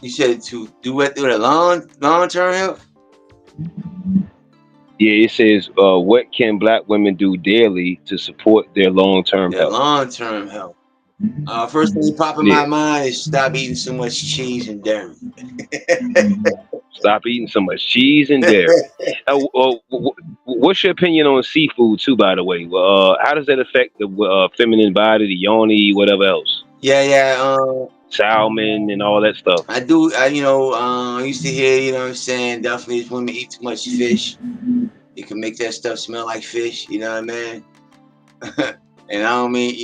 You said to do what through the long term health? Yeah, it says what can black women do daily to support their long term Their health? long term health. First thing pop in my Yeah, mind is stop eating so much cheese and dairy. stop eating so much cheese and dairy. What's your opinion on seafood too? By the way, how does that affect the feminine body, the yoni, whatever else? Yeah, yeah. Salmon and all that stuff. I do. I used to hear, you know what I'm saying, definitely if women eat too much fish, it can make that stuff smell like fish, you know what I mean? And I don't mean,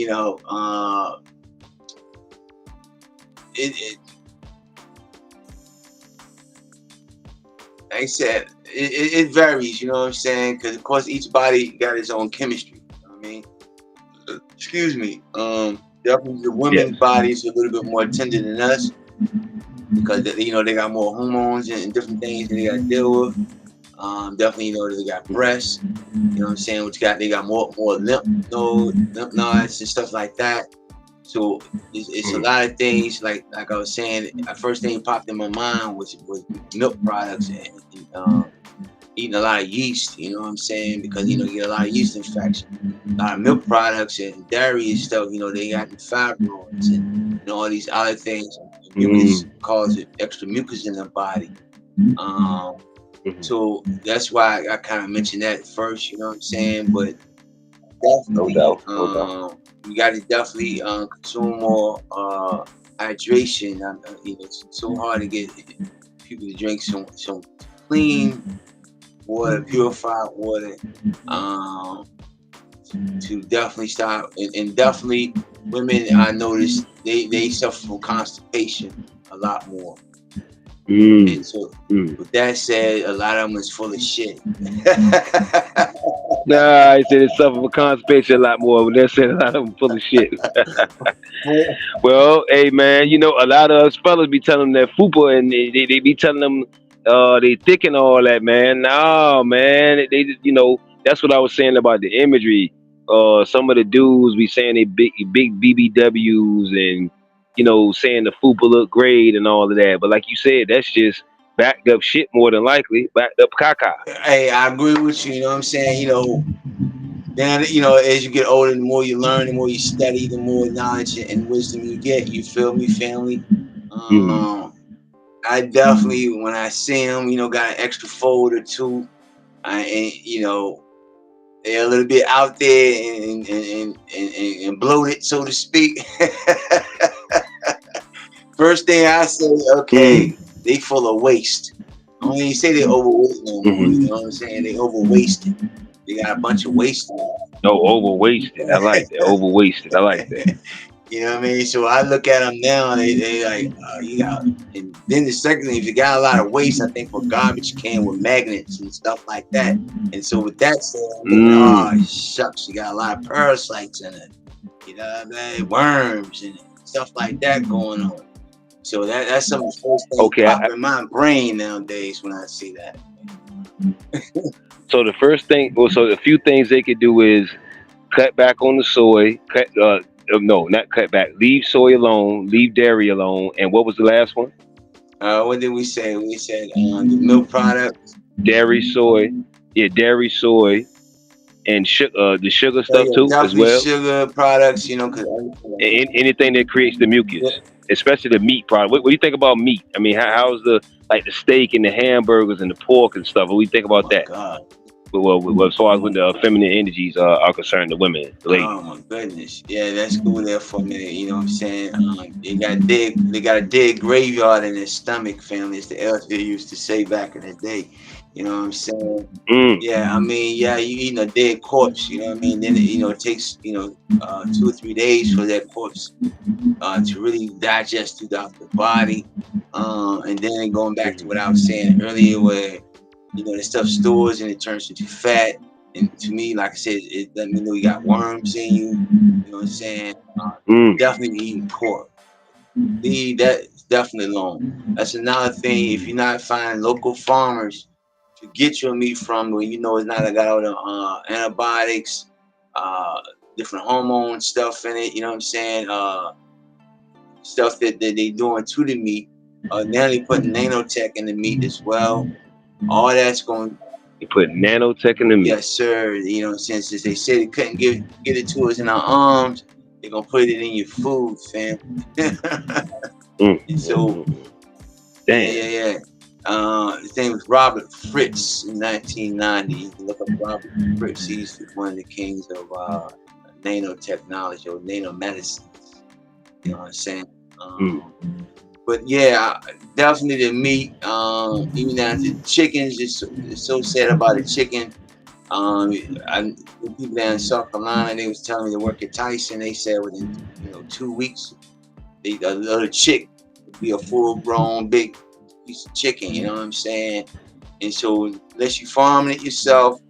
it like I said, it varies, you know what I'm saying? Because, of course, each body got its own chemistry, you know what I mean? Excuse me. Definitely the Yes. women's bodies are a little bit more tender than us because, they got more hormones and different things that they got to deal with. Definitely, they got breasts. You know what I'm saying? Which they got more lymph nodes and stuff like that. So it's a Mm. lot of things. Like I was saying, the first thing popped in my mind was milk products and eating a lot of yeast. You know what I'm saying? Because you get a lot of yeast infection. A lot of milk products and dairy and stuff. They got the fibroids and all these other things. Mucus Mm. causes extra mucus in the body. Um, Mhm. so that's why I kind of mentioned that first, you know what I'm saying? But No definitely, doubt. No doubt. we got to definitely consume more hydration. It's so hard to get people to drink some clean water, purified water, um, to definitely stop. And definitely, women, I noticed they suffer from constipation a lot more. And Mm. so, Mm. with that said, a lot of them is full of shit. Nah, I said it's suffer from constipation a lot more. But they said a lot of them full of shit. Well, hey man, a lot of us fellas be telling them that fupa, and they be telling them they thick and all that, man. No, man, that's what I was saying about the imagery. Some of the dudes be saying they big BBWs, and saying the fupa look great and all of that. But like you said, that's just backed up shit more than likely, backed up caca. Hey, I agree with you. You know what I'm saying? Then as you get older, the more you learn, the more you study, the more knowledge and wisdom you get. You feel me, family? Mm. I definitely, when I see them, got an extra fold or two, and they're a little bit out there and bloated, so to speak. First thing I say, okay, Mm. they full of waste. I don't even say they overweight no more. You know Mm-hmm. what I'm saying? They overwasted. They got a bunch of waste in Oh, overwasted. I like that. Overwasted. I like that. it. You know what I mean? So I look at them now, and they like, you got. And then the second thing, if you got a lot of waste, I think for garbage can with magnets and stuff like that. And so with that said, I'm thinking, oh Mm. shucks, you got a lot of parasites in it. You know what I mean? Worms and stuff like that going on. So that's some of the first things Okay. pop in my brain nowadays when I see that. So the first thing, well, so a few things they could do is cut back on the soy. No, not cut back. Leave soy alone. Leave dairy alone. And what was the last one? What did we say? We said the milk products. Dairy, soy. Yeah, dairy, soy, and the sugar Oh stuff yeah, too, as definitely well. sugar products. Because And anything that creates the mucus, especially the meat product. What do you think about meat? I mean, how's the steak and the hamburgers and the pork and stuff? What do you think oh about my that? god. Well, as far as when the feminine energies are concerned, the women, the ladies. Oh my goodness. Yeah, let's go there for a minute. You know what I'm saying? They got a dead graveyard in their stomach, family, as the elder used to say back in the day. You know what I'm saying? Mm. Yeah, I mean, yeah, you eating a dead corpse, you know what I mean? Then it takes, 2 or 3 days for that corpse to really digest throughout the body. And then going back to what I was saying earlier, where the stuff stores and it turns into fat. And to me, like I said, it let me know you got worms in you. You know what I'm saying? Mm. Definitely eating pork. Leave that definitely alone. That's another thing. If you're not finding local farmers to get your meat from, where you know it's not got all the antibiotics, uh, different hormone stuff in it. You know what I'm saying? Stuff that they doing to the meat. Now they putting nanotech in the meat as well. All that's going. You put nanotech in the meat. Yes, sir. You know, since they said they couldn't get it to us in our arms, they're gonna put it in your food, fam. Mm, And mm, so, mm, mm. yeah, Damn. yeah, yeah. His name was Robert Fritz in 1990. You can look up Robert Fritz. He's one of the kings of nanotechnology or nanomedicine. You know what I'm saying? Mm. But yeah, definitely the meat. Even down to chickens, it's so sad about the chicken. The people down in South Carolina, they was telling me to work at Tyson. They said within 2 weeks, a little chick would be a full grown big piece of chicken. You know what I'm saying? And so unless you farming it yourself,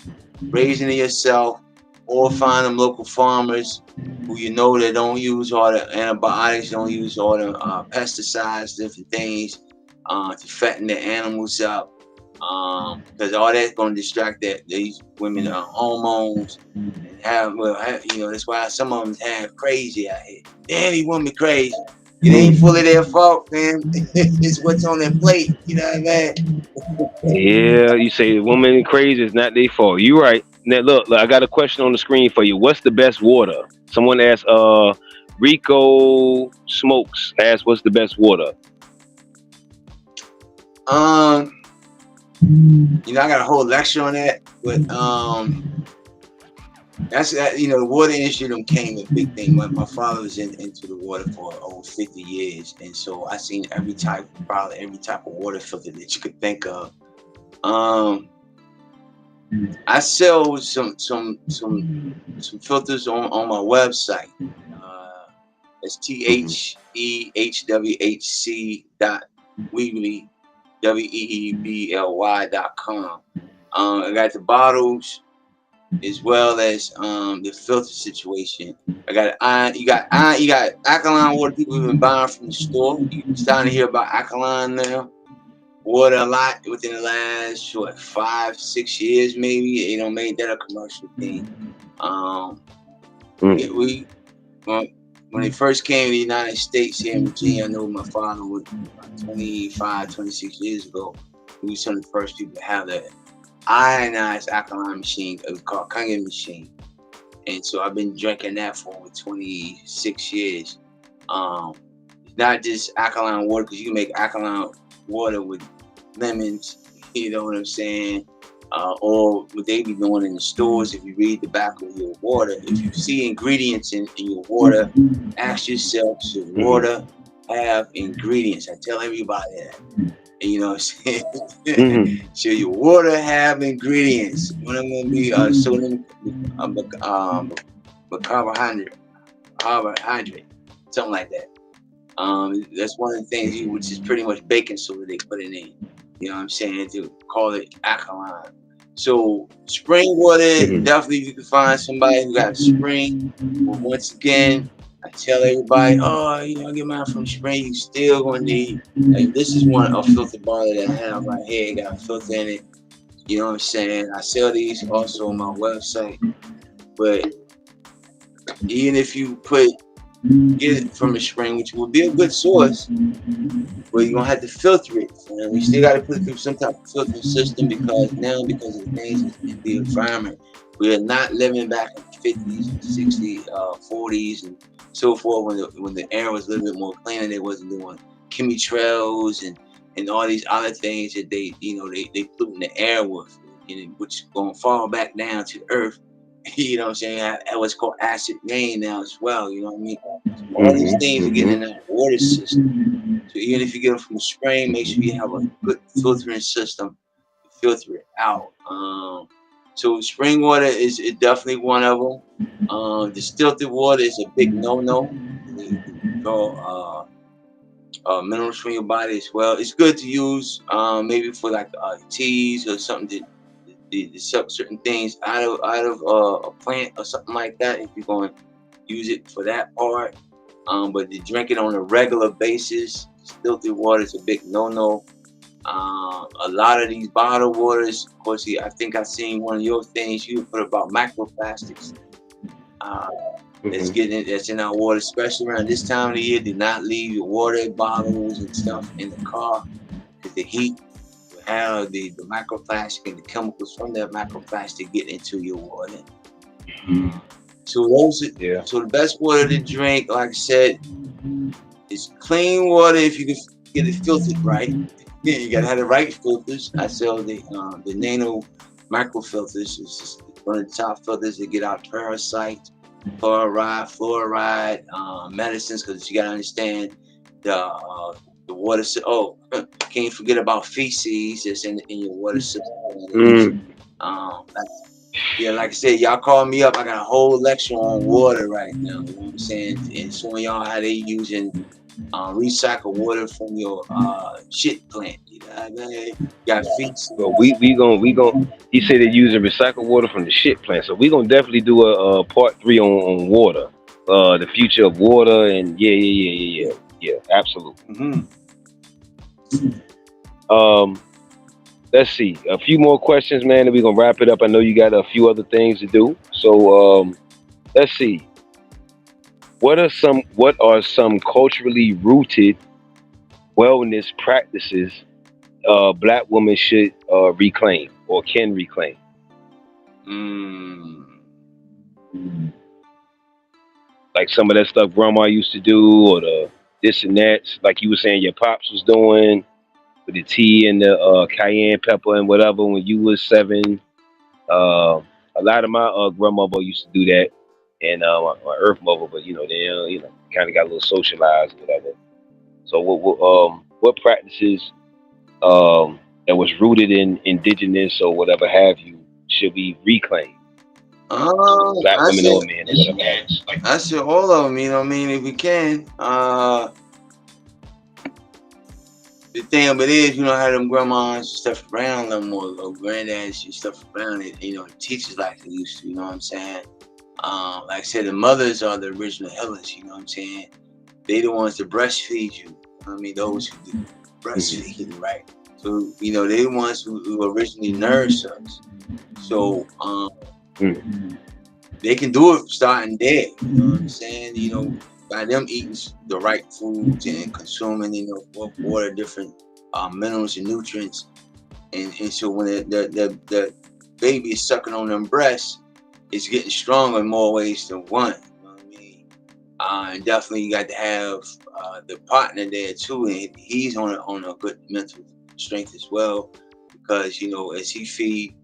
raising it yourself, or find them local farmers who you know that don't use all the antibiotics, don't use all the pesticides, different things to fatten the animals up. Because all that's going to distract these women hormones and that's why some of them have crazy out here. Damn, these women crazy. It ain't fully their fault, man. It's what's on their plate. You know what I mean? Yeah, you say the woman crazy is not their fault. You right. Now look, I got a question on the screen for you. What's the best water? Someone asked Rico Smokes asked what's the best water? Um, I got a whole lecture on that, but that's that. The water industry became a big thing. My father was into the water for over 50 years, and so I seen probably every type of water filter that you could think of. I sell some filters on my website. It's Mm-hmm. THEHWHC.weebly weebly.com. I got the bottles as well as the filter situation. I got you got alkaline water. People have been buying from the store. You starting to hear about alkaline now. Water a lot within the last 5-6 years maybe. Made that a commercial thing. We when they first came to the United States here in Virginia, I know my father was about 25, 26 years ago. He was some of the first people to have that ionized alkaline machine. It was called Kangen machine. And so I've been drinking that for over 26 years. It's not just alkaline water, because you can make alkaline water with lemons, you know what I'm saying? Or what they be doing in the stores. If you read the back of your water, if you see ingredients in your water, ask yourself, should water have ingredients? I tell everybody that. And you know what I'm saying? Mm-hmm. Should your water have ingredients? One of them will be sodium, carbohydrate, something like that. That's one of the things, which is pretty much baking soda they put it in. You know what I'm saying? To call it alkaline. So spring water, Mm-hmm. definitely you can find somebody who got a spring. But once again, I tell everybody, I get mine from spring. You still gonna need. Like, this is a filter bottle that I have right here. It got a filter in it. You know what I'm saying? I sell these also on my website. But even if you get it from a spring, which will be a good source, but you're gonna have to filter it. We still got to put it through some type of filtering system, because of the things in the environment, we are not living back in the 50s and 60s, 40s, and so forth, when the air was a little bit more cleaner. They wasn't doing chemtrails and all these other things that they pollute in the air with, which gonna fall back down to the earth. You know what I'm saying? What's called acid rain now as well. You know what I mean? All these things are getting in that water system. So even if you get them from the spring, make sure you have a good filtering system to filter it out. So spring water is definitely one of them. Distilled water is a big no-no. You draw minerals from your body as well. It's good to use maybe for like teas or something certain things out of a plant or something like that, if you're going to use it for that part. But to drink it on a regular basis, filtered water is a big no-no. A lot of these bottled waters, of course, I think I seen one of your things you put about microplastics. Uh, that's in our water, especially around this time of the year. Do not leave your water bottles and stuff in the car because the heat will have the microplastic and the chemicals from that microplastic get into your water. So so the best water to drink, like I said, is clean water if you can get it filtered right. Yeah, you gotta have the right filters. I sell the nano micro filters. It's just one of the top filters that get out parasites, fluoride, medicines, because you gotta understand the water. Oh, can't forget about feces that's in your water system. Yeah, like I said, y'all call me up. I got a whole lecture on water right now. You know what I'm saying? And showing y'all how they using recycle water from your shit plant. You know what I mean? Got feet. Well, we gon' he said they using recycled water from the shit plant. So we gonna definitely do a part 3 on water. The future of water and yeah, absolutely. Um let's see. A few more questions, man, and we're gonna wrap it up. I know you got a few other things to do. So let's see. What are some culturally rooted wellness practices black women should reclaim or can reclaim? Mm. Like some of that stuff grandma used to do, or the this and that, like you were saying your pops was doing with the tea and the cayenne pepper and whatever when you was 7. A lot of my grandmother used to do that, and my earth mother, but they kind of got a little socialized, or whatever. So what practices that was rooted in indigenous or whatever have you should be reclaimed? Black I women said, or men or whatever. I said all of them. You know what I mean? If we can. The thing of it is, how them grandmas and stuff around them or granddads and stuff around it. The teachers like they used to. You know what I'm saying? Like I said, the mothers are the original healers. You know what I'm saying? They the ones that breastfeed you. I mean, those who do breastfeeding, right? So they the ones who originally nourished us. So they can do it starting there. You know what I'm saying? By them eating the right foods and consuming, water, different minerals and nutrients, and so when the baby is sucking on them breasts, it's getting stronger in more ways than one. You know what I mean? And definitely you got to have the partner there too, and he's on a good mental strength as well, because as she feeds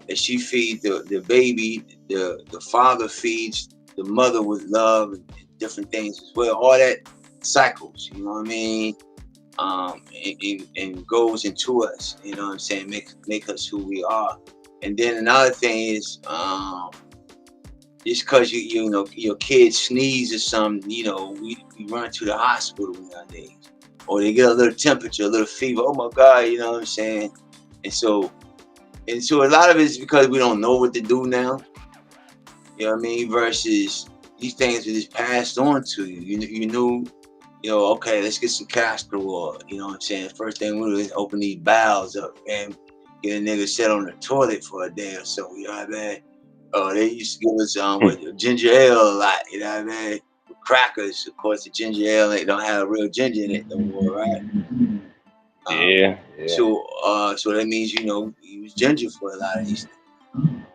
the baby, the father feeds the mother with love and different things as well. All that cycles, you know what I mean? And goes into us, you know what I'm saying? Make us who we are. And then another thing is, just because your kid sneeze or something, we run to the hospital nowadays, or they get a little temperature, a little fever. Oh my God, you know what I'm saying? And so a lot of it is because we don't know what to do now. You know what I mean? Versus these things are just passed on to you. You knew, okay, let's get some castor oil. You know what I'm saying? First thing we do is open these bowels up and get a nigga sit on the toilet for a day or so. You know what I mean? They used to give us with ginger ale a lot. You know what I mean? With crackers, of course, the ginger ale they don't have real ginger in it no more, right? Yeah. So that means use ginger for a lot of these things.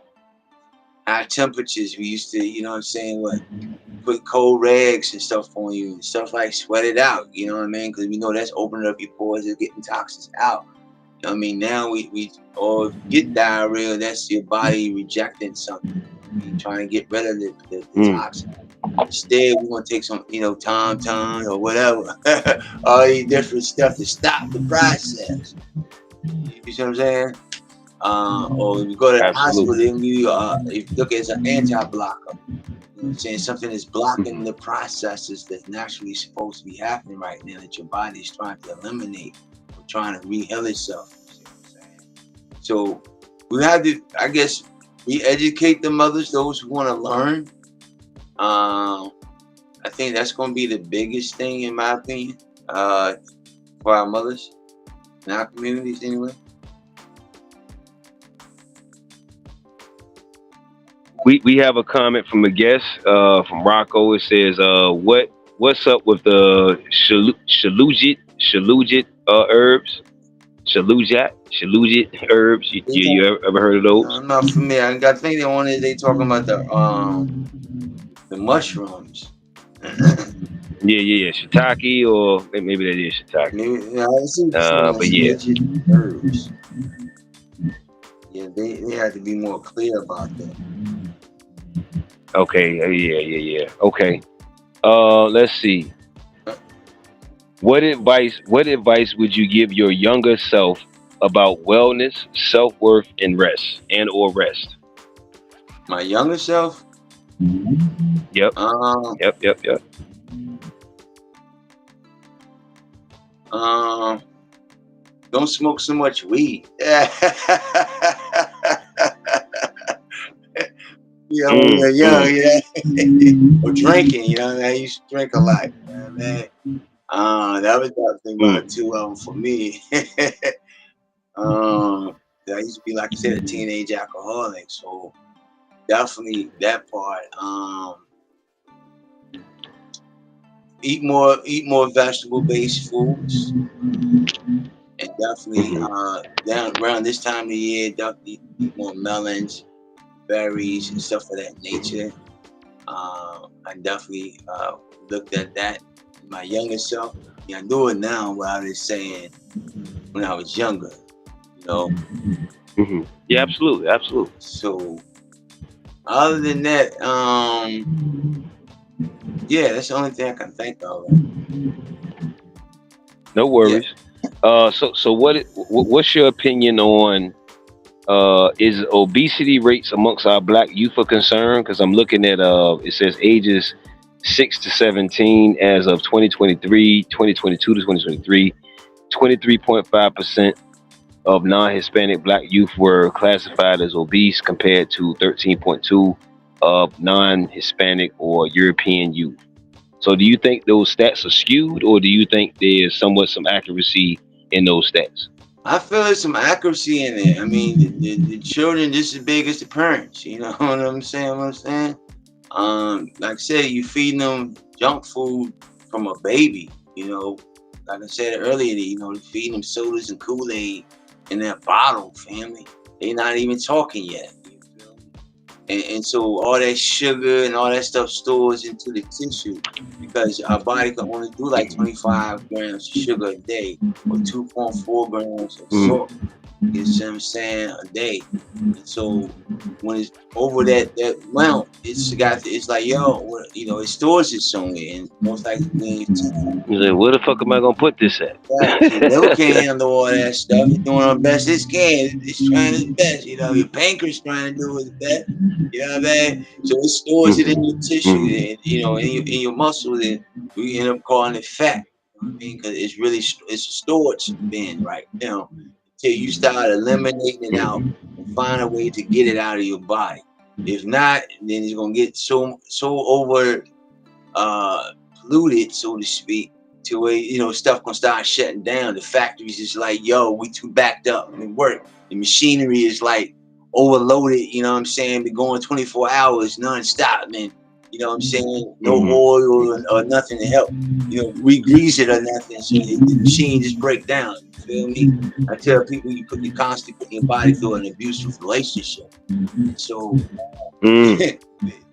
High temperatures, we used to, you know what I'm saying, put cold rags and stuff on you and stuff like sweat it out, you know what I mean? Because we know that's opening up your pores and getting toxins out. You know what I mean? Now we or get diarrhea, that's your body rejecting something. Trying to get rid of the toxin. Instead, we're gonna take some, Tom or whatever, all these different stuff to stop the process. You see what I'm saying? Or if you go to the hospital, Absolutely. then if you look at it as an anti-blocker. You know what I'm saying? Something is blocking the processes that's naturally supposed to be happening right now that your body is trying to eliminate or trying to re-heal itself. You see what I'm saying? So we have to, I guess, we educate the mothers, those who want to learn. I think that's going to be the biggest thing, in my opinion, for our mothers in our communities, anyway. We have a comment from a guest from Rocco. It says, what's up with the shallujit herbs? Shallujit herbs. You ever heard of those? I'm not familiar. I think they talking about the mushrooms. Yeah. Shiitake, or maybe that is shiitake. Maybe, yeah, I see what you're saying. But yeah. Legit herbs. Yeah, they have to be more clear about that. Okay. Yeah. Okay. Let's see. What advice would you give your younger self about wellness, self-worth, and rest? My younger self? Yep. Yep. Don't smoke so much weed. Yeah, when you're young, yeah. Or drinking, I used to drink a lot, man. That was definitely about two of them for me. I used to be, like I said, a teenage alcoholic, so definitely that part. Eat more vegetable-based foods, and definitely down around this time of the year, definitely eat more melons, berries, and stuff of that nature. I definitely looked at that in my younger self. Yeah, I do it now, what I was saying when I was younger. Yeah, absolutely. So, other than that, yeah, that's the only thing I can think of. No worries. Yeah. So what's your opinion on is obesity rates amongst our black youth a concern? Because I'm looking at it says ages 6 to 17 as of 2023, 2022 to 2023, 23.5% of non-Hispanic black youth were classified as obese, compared to 13.2 of non-Hispanic or European youth. So do you think those stats are skewed, or do you think there's somewhat some accuracy in those stats? I feel there's some accuracy in it. I mean, the children just as big as the parents. You know what I'm saying? Like I said, you feeding them junk food from a baby. Like I said earlier, feeding them sodas and Kool-Aid in that bottle, family. They're not even talking yet. You feel me? And so all that sugar and all that stuff stores into the tissue, because our body can only do like 25 grams of sugar a day, or 2.4 grams of salt. You see what I'm saying? A day. And so when it's over that amount, it's like, it stores it somewhere, and most likely you're like, where the fuck am I gonna put this at? Your liver can't handle all that stuff. It's doing the best it can. It's trying its best. Your pancreas trying to do its best. You know what I mean? So it stores it in your tissue, and in your muscles, and we end up calling it fat. You know what I mean? Because it's a storage bin right now. Until you start eliminating it out and find a way to get it out of your body. If not, then it's gonna get so over polluted, so to speak, to where stuff gonna start shutting down. The factories is like, we too backed up. Work. The machinery is like overloaded. You know what I'm saying? Be going 24 hours nonstop, man. You know what I'm saying? No oil or nothing to help, re-grease it or nothing. So the machine just break down. You feel me? I tell people you constantly put your body through an abusive relationship. So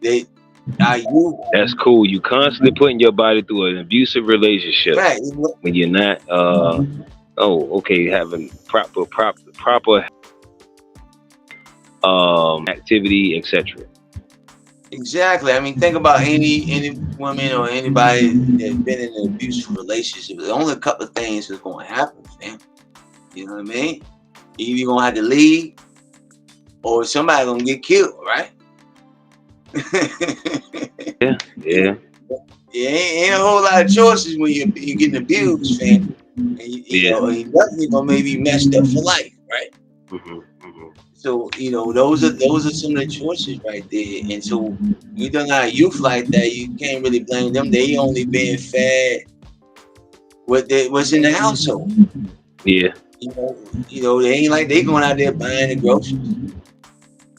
that's cool. You constantly putting your body through an abusive relationship, right? When you're not having proper activity, etc. Exactly. I mean, think about any woman or anybody that's been in an abusive relationship. There's only a couple of things that's going to happen, fam. You know what I mean? Either you're going to have to leave, or somebody's going to get killed, right? Yeah. Ain't a whole lot of choices when you're getting abused, fam. And you definitely going to maybe messed up for life, right? So those are some of the choices right there. And so you don't got youth like that, you can't really blame them. They only being fed what's in the household. Yeah. They ain't like they going out there buying the groceries.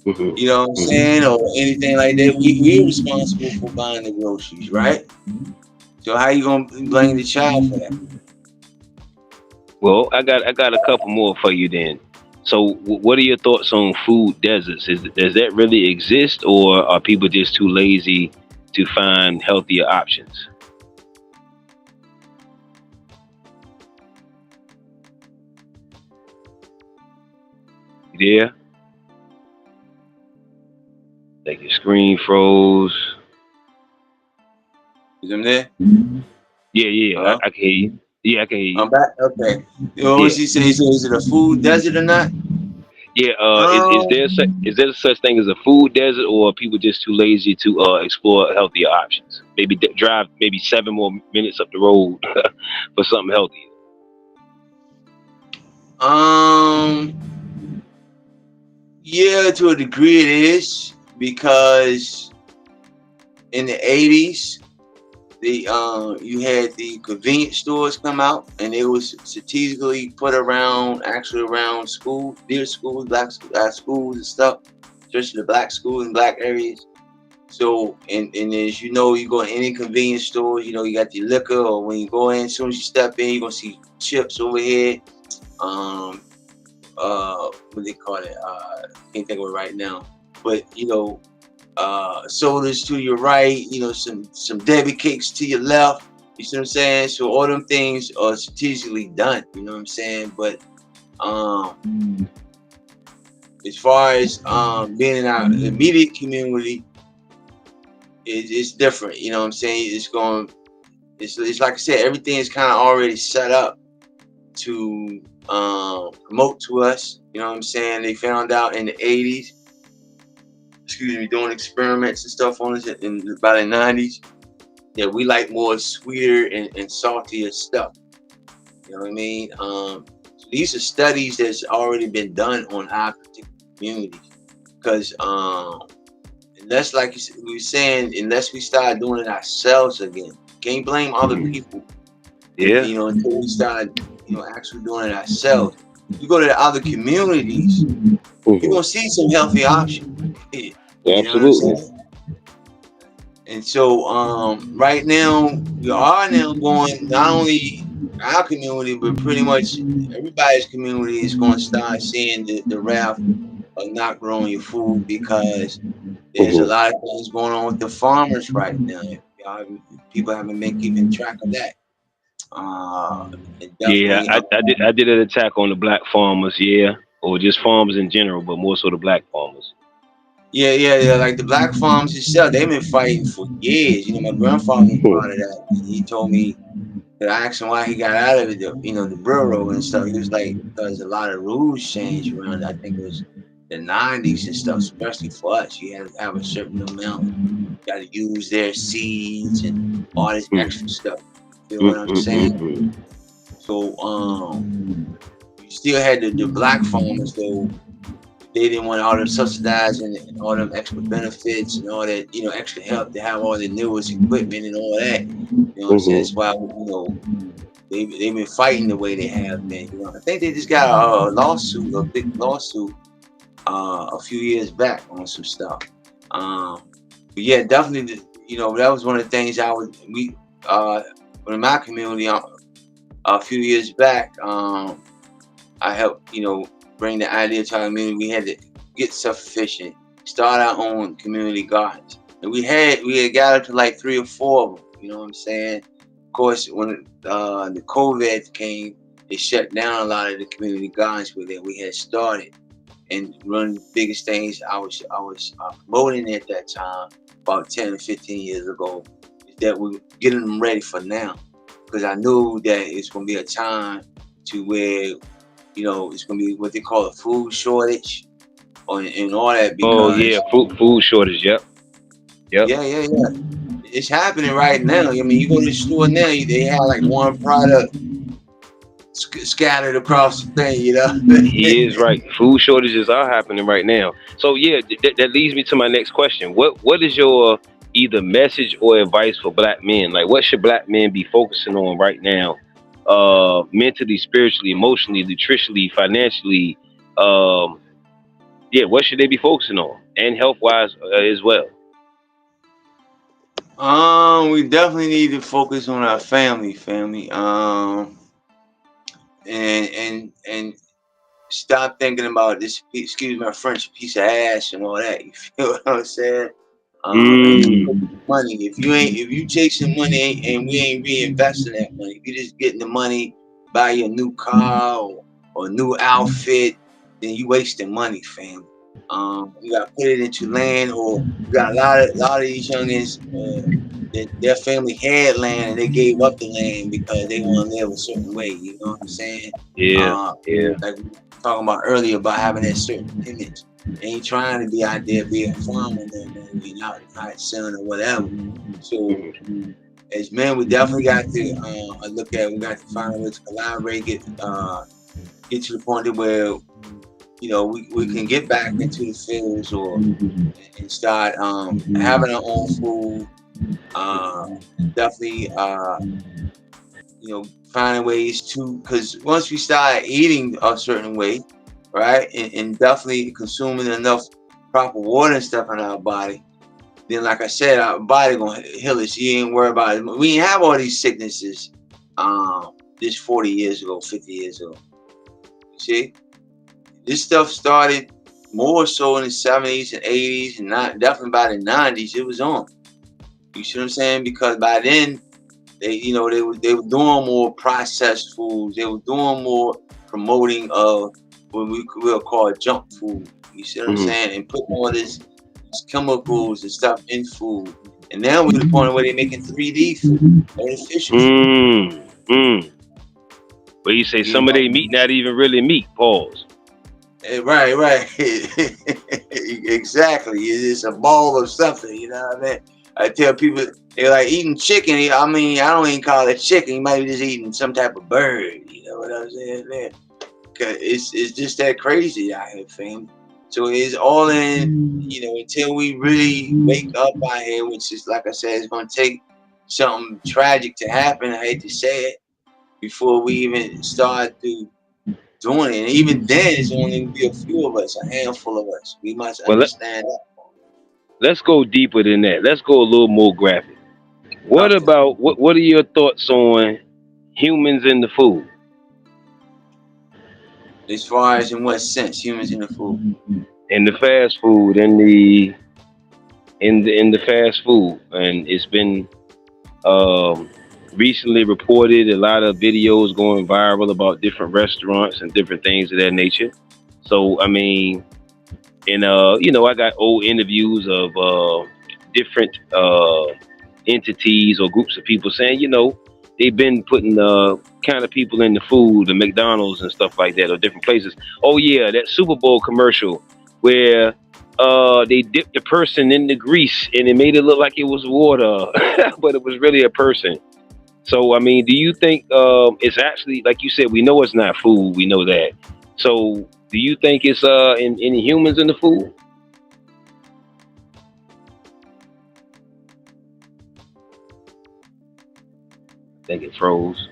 Hmm. You know what I'm saying? Or anything like that. We're responsible for buying the groceries, right? So how you gonna blame the child for that? Well, I got a couple more for you then. So, what are your thoughts on food deserts? Does that really exist, or are people just too lazy to find healthier options? Yeah, like your screen froze. Is them there? Yeah, yeah, Hello? I can hear you. Yeah, I can hear you. I'm back. Okay. What was Yeah, he saying? So is it a food desert or not? yeah. Um, Is there such thing as a food desert, or are people just too lazy to explore healthier options? Maybe drive maybe 7 more minutes up the road for something healthier. um, yeah, to a degree it is because in the '80s, the you had the convenience stores come out, and they was strategically put actually around schools, near schools, schools and stuff, especially the black schools and black areas. So, and as you know, you go in any convenience store, you got the liquor, or when you go in, as soon as you step in, you're gonna see chips over here. Um, what they call it? Can't think of it right now. But sodas to your right, some Debbie cakes to your left. You see what I'm saying? So all them things are strategically done. You know what I'm saying? But um, as far as being in our immediate community, it's different. You know what I'm saying? It's like I said, everything is kind of already set up to promote to us. You know what I'm saying? They found out in the '80s, excuse me, doing experiments and stuff on us in about the '90s. Yeah, we like more sweeter and saltier stuff. You know what I mean? So these are studies that's already been done on our particular communities. Because unless, like we were saying, unless we start doing it ourselves again, can't blame other Mhm. people. Yeah. Until we start, actually doing it ourselves. You go to the other communities, you're Hmm. gonna see some healthy options. You know what I'm Absolutely. saying? And so right now we are now going not only our community but pretty much everybody's community is going to start seeing the wrath of not growing your food because there's a Hmm. lot of things going on with the farmers right now. People haven't been keeping track of that. Uh, it Yeah, definitely. I did an attack on the black farmers, yeah, or just farmers in general, but more so the black farmers. Yeah, yeah, yeah. Like the black farms itself, they've been fighting for years. My grandfather was part of that, and he told me that I asked him why he got out of it, the railroad and stuff. He was like, because a lot of rules changed around. I think it was the '90s and stuff, especially for us. You had to have a certain amount. You got to use their seeds and all this extra stuff. You feel what I'm saying? Mm-mm-mm-mm. So, you still had the black farmers though. They didn't want all them subsidizing and all them extra benefits and all that, extra help to have all the newest equipment and all that. You know what I'm saying? That's why, they've been fighting the way they have been. I think they just got a big lawsuit, a few years back on some stuff. Um, but yeah, definitely, that was one of the things uh, in my community a few years back. I helped, bring the idea to our community. We had to get self-sufficient, start our own community gardens. And we had got up to like 3 or 4 of them. You know what I'm saying? Of course, when the COVID came, they shut down a lot of the community gardens that we had started. And one of the biggest things I was promoting at that time, about 10 or 15 years ago, is that we were getting them ready for now. Because I knew that it's going to be a time to where it's gonna be what they call a food shortage and all that Oh yeah, because food shortage. Yep, yep. yeah, yeah, yeah. It's happening right now. I mean, you go to the store now, they have like one product scattered across the thing, you know. He is right. Food shortages are happening right now. So yeah, that leads me to my next question. What is your either message or advice for black men? Like, what should black men be focusing on right now? Mentally, spiritually, emotionally, nutritionally, financially. Um, yeah, what should they be focusing on, and health wise as well? We definitely need to focus on our family. And stop thinking about this. Excuse my French, piece of ass and all that. You feel what I'm saying? And Mm, money. If you chasing money and we ain't reinvesting that money, if you just getting the money, buy your new car or new outfit, then you wasting money, fam. You got to put it into land, or you got a lot of these youngins. Their family had land and they gave up the land because they want to live a certain way. You know what I'm saying? yeah, Uh, yeah. like we were talking about earlier about having that certain image. They ain't trying to be out there be a farmer and be out selling or whatever. So as men, we definitely got to look at. We got to find a way to collaborate, get to the point where we can get back into the fields or and start having our own food. Uh, Definitely, finding ways to, because once we start eating a certain way, right, and definitely consuming enough proper water and stuff in our body, then like I said, our body gonna heal us. You ain't worry about it. We ain't have all these sicknesses this 40 years ago, 50 years ago. You see, this stuff started more so in the 70s and 80s, and not definitely by the 90s. It was on. You see what I'm saying? Because by then they were doing more processed foods. They were doing more promoting of what we'll call junk food. You see what I'm Mm, saying? And putting all these chemicals and stuff in food. And now we're to the point where they're making 3D food, artificial food. mm, mm. But you say You some of know, they meat not even really meat. Pause. right. Exactly. It's a ball of something. You know what I mean? I tell people they're like eating chicken. I mean, I don't even call it chicken. You might be just eating some type of bird. You know what I'm saying, man? Cause it's just that crazy out here, fam. So it's all in, until we really wake up out here, which is like I said, it's gonna take something tragic to happen. I hate to say it, before we even start doing it. And even then, it's only gonna be a few of us, a handful of us. We must Well, understand that. let's go deeper than that. Let's go a little more graphic. What Doctor. about what are your thoughts on humans in the food? As far as in what sense, humans in the food. In the fast food, in the fast food, and it's been um, recently reported a lot of videos going viral about different restaurants and different things of that nature. So I mean, and I got old interviews of different entities or groups of people saying, they've been putting kind of people in the food, the McDonald's and stuff like that, or different places. Oh yeah, that Super Bowl commercial where they dipped the person in the grease and it made it look like it was water, but it was really a person. So I mean, do you think it's actually like you said? We know it's not food. We know that. So do you think it's in humans in the food? I think it froze.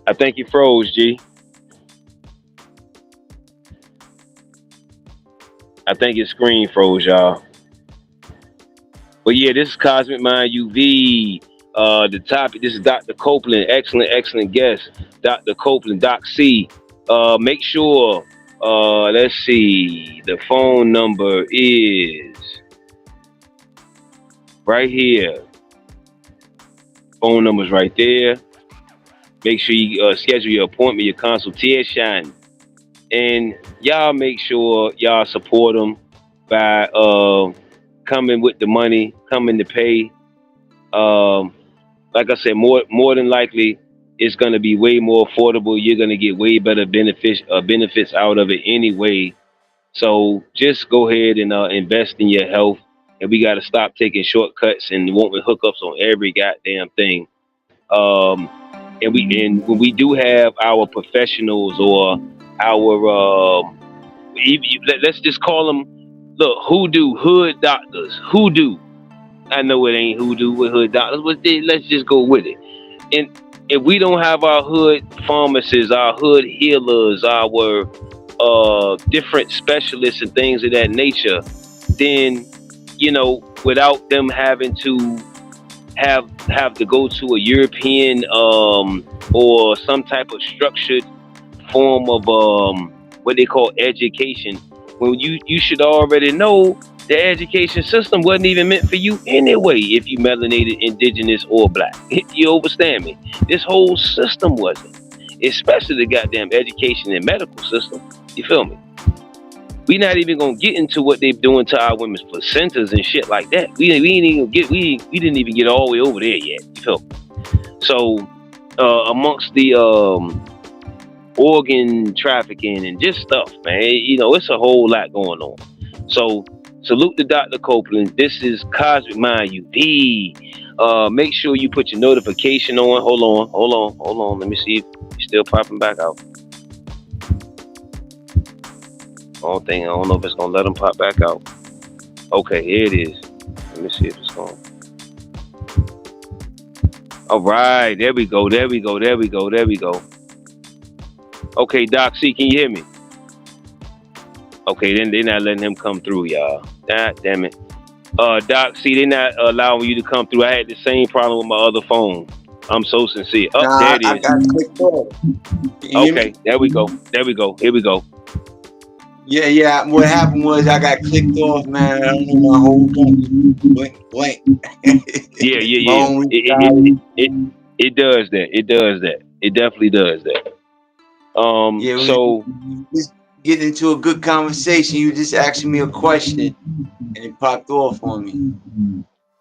I think it froze, G. I think his screen froze, y'all. But yeah, this is Cosmic Mind UV. The topic. This is Dr. Copeland. Excellent guest, Dr. Copeland, Doc C. Make sure. Let's see. The phone number is right here. Phone number's right there. Make sure you schedule your appointment, your consultation, and y'all make sure y'all support them by coming with the money, coming to pay. Um, like I said, more than likely, it's gonna be way more affordable. You're gonna get way better benefits out of it anyway. So just go ahead and invest in your health and we got to stop taking shortcuts and wanting hookups on every goddamn thing. Um, and when we do have our professionals or our let's just call them, look, hoodoo hood doctors, hoodoo. I know it ain't hoodoo with hood doctors, but let's just go with it. And if we don't have our hood pharmacists, our hood healers, our different specialists and things of that nature, then without them having to have to go to a European or some type of structured form of what they call education, when you should already know the education system wasn't even meant for you anyway if you melanated, indigenous, or black. You understand me? This whole system wasn't, especially the goddamn education and medical system. You feel me? We not even gonna get into what they're doing to our women's placentas and shit like that. We didn't even get all the way over there yet. You feel me? So amongst the organ trafficking and just stuff, man, it's a whole lot going on. So salute to Dr. Copeland. This is Cozmik, mind you. Make sure you put your notification on. Hold on. Let me see if you're still popping back out. I don't know if it's gonna let them pop back out. Okay, here it is. Let me see if it's going. All right, there we go. Okay, Doc C, can you hear me? Okay, then they're not letting him come through, y'all. God damn it. Doc C, they're not allowing you to come through. I had the same problem with my other phone. I'm so sincere. There it is. I got clicked off. Okay, there we go. Here we go. Yeah. What happened was I got clicked off, man. I don't know, my whole thing blank. Yeah. It does that. It definitely does that. So just get into a good conversation. You just asking me a question, and it popped off on me.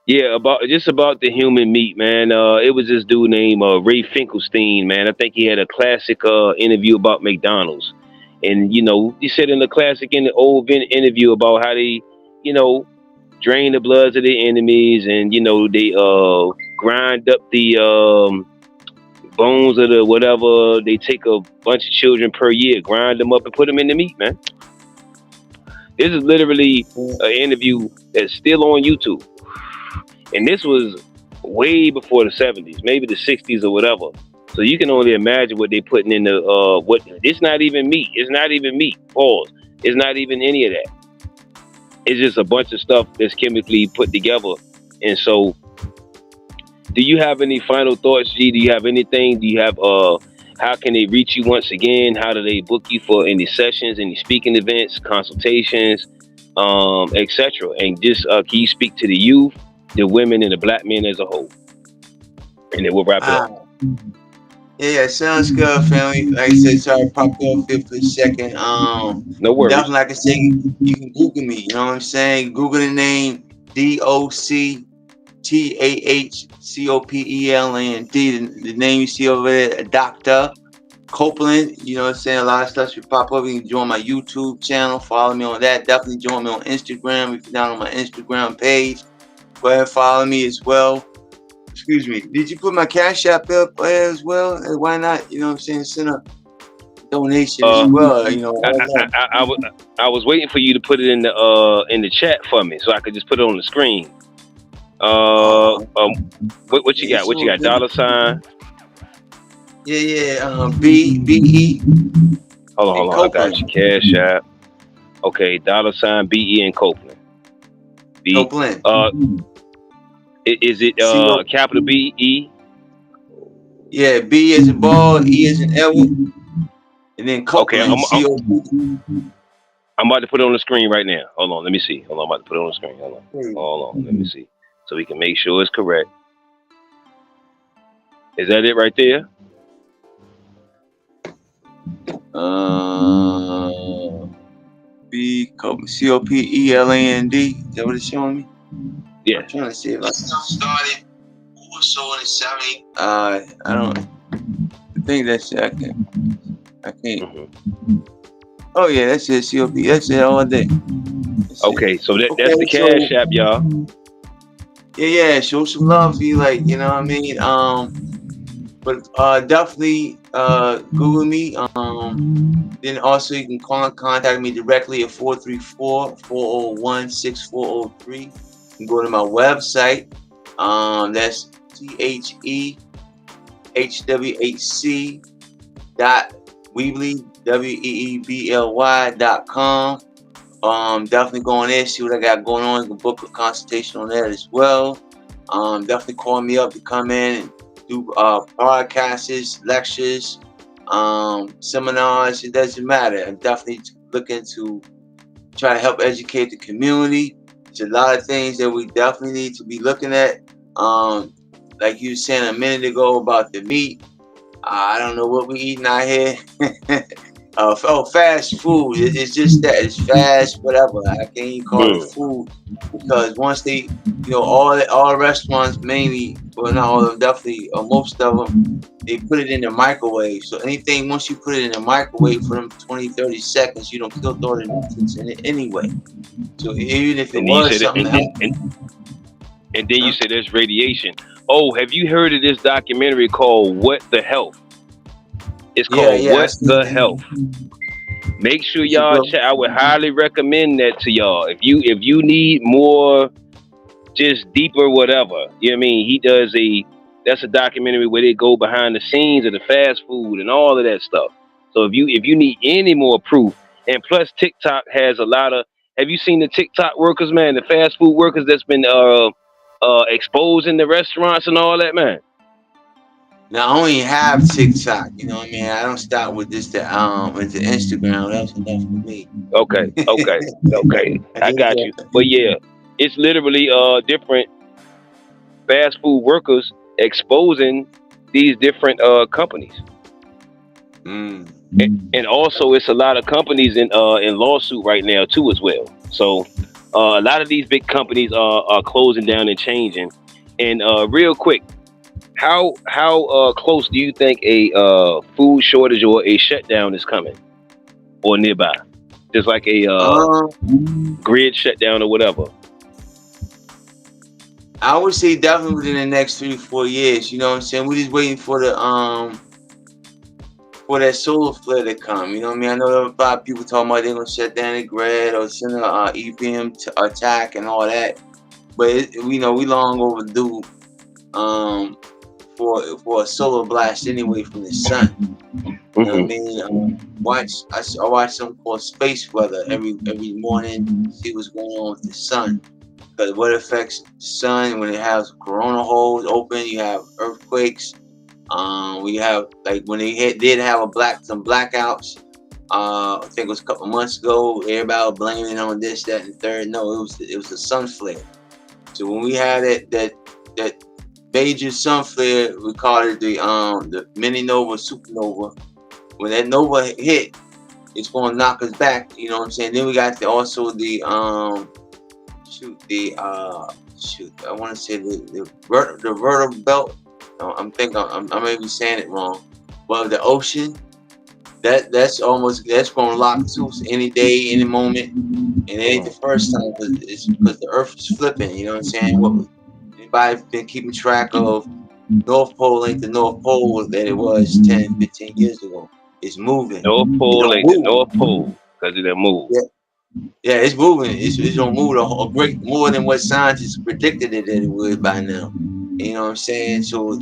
Yeah, about the human meat, man. It was this dude named Ray Finkelstein, man. I think he had a classic interview about McDonald's. And, he said in the classic old interview about how they, drain the bloods of their enemies and, they grind up the bones of the whatever. They take a bunch of children per year, grind them up and put them in the meat, man. This is literally an interview that's still on YouTube. And this was way before the 70s, maybe the 60s or whatever. So you can only imagine what they putting in the it's not even meat. It's not even meat. Pause. It's not even any of that. It's just a bunch of stuff that's chemically put together. And so, do you have any final thoughts, G? Do you have anything? Do you have how can they reach you once again? How do they book you for any sessions, any speaking events, consultations, etc.? And just can you speak to the youth, the women, and the black men as a whole? And then we'll wrap it up. Yeah, sounds good, family. Like I said, sorry, popped off here for a second. No worries. Definitely, like I said, you can Google me. You know what I'm saying? Google the name DOCTAHCOPELAND. The name you see over there, Doctah Copeland. You know what I'm saying? A lot of stuff should pop up. You can join my YouTube channel. Follow me on that. Definitely join me on Instagram. If you're down on my Instagram page, go ahead and follow me as well. Excuse me. Did you put my Cash App up as well? Why not? You know what I'm saying? Send a donation as well. I was waiting for you to put it in the chat for me, so I could just put it on the screen. What you got? What you got? $? Yeah. BE. Hold on. I got you. Cash App. Okay. $ BE and Copeland. Copeland. Is it capital BE? Yeah, B as in ball, E as in Edward, and then Copeland. Okay, I'm about to put it on the screen right now. Hold on, let me see. I'm about to put it on the screen. Hold on, let me see. So we can make sure it's correct. Is that it right there? B COPELAND. Is that what it's showing me? Yeah. I'm trying to see if I started also in the 70s. I don't. I think that's it. I can't. Mm-hmm. Oh yeah, that's it. COP. That's it all day. Okay, so that's the Okay, cash so app, y'all. yeah, show some love to you, like, you know what I mean. But definitely Google me. Then also you can contact me directly at 434-401-6403. You can go to my website. That's THEHWHC dot Weebly WEEBLY.com. Definitely go on there, see what I got going on. You can book a consultation on that as well. Definitely call me up to come in and do podcasts, lectures, seminars. It doesn't matter. I'm definitely looking to try to help educate the community. There's a lot of things that we definitely need to be looking at. Like you were saying a minute ago about the meat. I don't know what we eating out here. Fast food. It's just that it's fast, whatever. I can't even call it Mm. food because once they, all restaurants mainly, well, not all of them, definitely, most of them, they put it in the microwave. So anything once you put it in the microwave for them 20, 30 seconds, you don't kill all the nutrients in it anyway. So even if it And then you was said it, something healthy, and then you huh? said there's radiation. Oh, have you heard of this documentary called What the Health? It's Yeah, called yeah, I What seen the that. Health. Make sure It's a y'all good. check. I would highly recommend that to y'all. If you need more, just deeper, whatever. You know what I mean? That's a documentary where they go behind the scenes of the fast food and all of that stuff. So if you need any more proof, and plus TikTok has a lot of. Have you seen the TikTok workers, man? The fast food workers that's been exposing the restaurants and all that, man. Now I only have TikTok, you know what I mean? I don't start with this with the Instagram. That's enough for me. Okay, okay, okay. I I just, got you. But yeah, it's literally different fast food workers exposing these different companies. mm, And also it's a lot of companies in lawsuit right now too as well. So a lot of these big companies are closing down and changing. And real quick, how close do you think a food shortage or a shutdown is coming or nearby? Just like a um, grid shutdown or whatever. I would say definitely within the next 3 to 4 years. You know what I'm saying? We're just waiting for that solar flare to come. You know what I mean? I know there were a lot of people talking about they're gonna shut down the grid or send a EPM attack and all that, but we know we long overdue. Um, for a solar blast anyway from the sun. You know what I Hmm. mean? I watch something called space weather every morning. See what's going on with the sun. Because what affects the sun when it has corona holes open, you have earthquakes. We have like when did have some blackouts. I think it was a couple months ago. Everybody was blaming it on this, that, and the third. No, it was the sun flare. So when we had that major sun flare, we call it the mini nova supernova. When that nova hit, it's gonna knock us back. You know what I'm saying? Then we got also the shoot the shoot. I want to say the vertical belt. I may be saying it wrong. Well, the ocean that's gonna lock too any day, any moment. And it ain't the first time because the Earth is flipping. You know what I'm saying? Anybody been keeping track of North Pole ain't the North Pole that it was 10, 15 years ago. It's moving. North It Pole don't ain't the move. North Pole because it didn't move. Yeah, yeah, it's moving. It's don't move a great more than what scientists predicted that it would by now. You know what I'm saying? So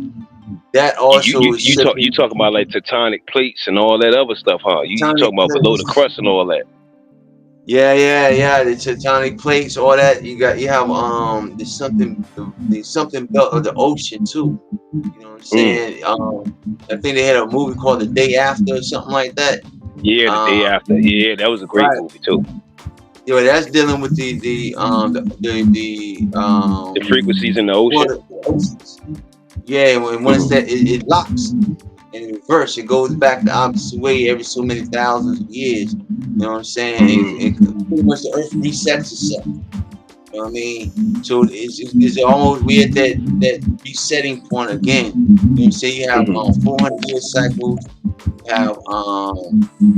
that You you also you, is you talk you shifting talking about like tectonic plates and all that other stuff, huh? You tectonic talking about below the plates. crust and all that. Yeah, yeah, yeah. The tectonic plates, all that. You have there's something belt of the ocean too. You know what I'm Mm. saying? I think they had a movie called The Day After or something like that. Yeah, the day Uh, after. Yeah, that was a great right. movie too. That's dealing with The frequencies in the ocean. water, the oceans. Yeah, when once Hmm. it locks in reverse, it goes back the opposite way every so many thousands of years. You know what I'm saying? Hmm. Pretty much the Earth resets itself. You know what I mean? So it's almost we at that resetting point again. You know what I'm saying? You have Hmm. 400-year cycles. You have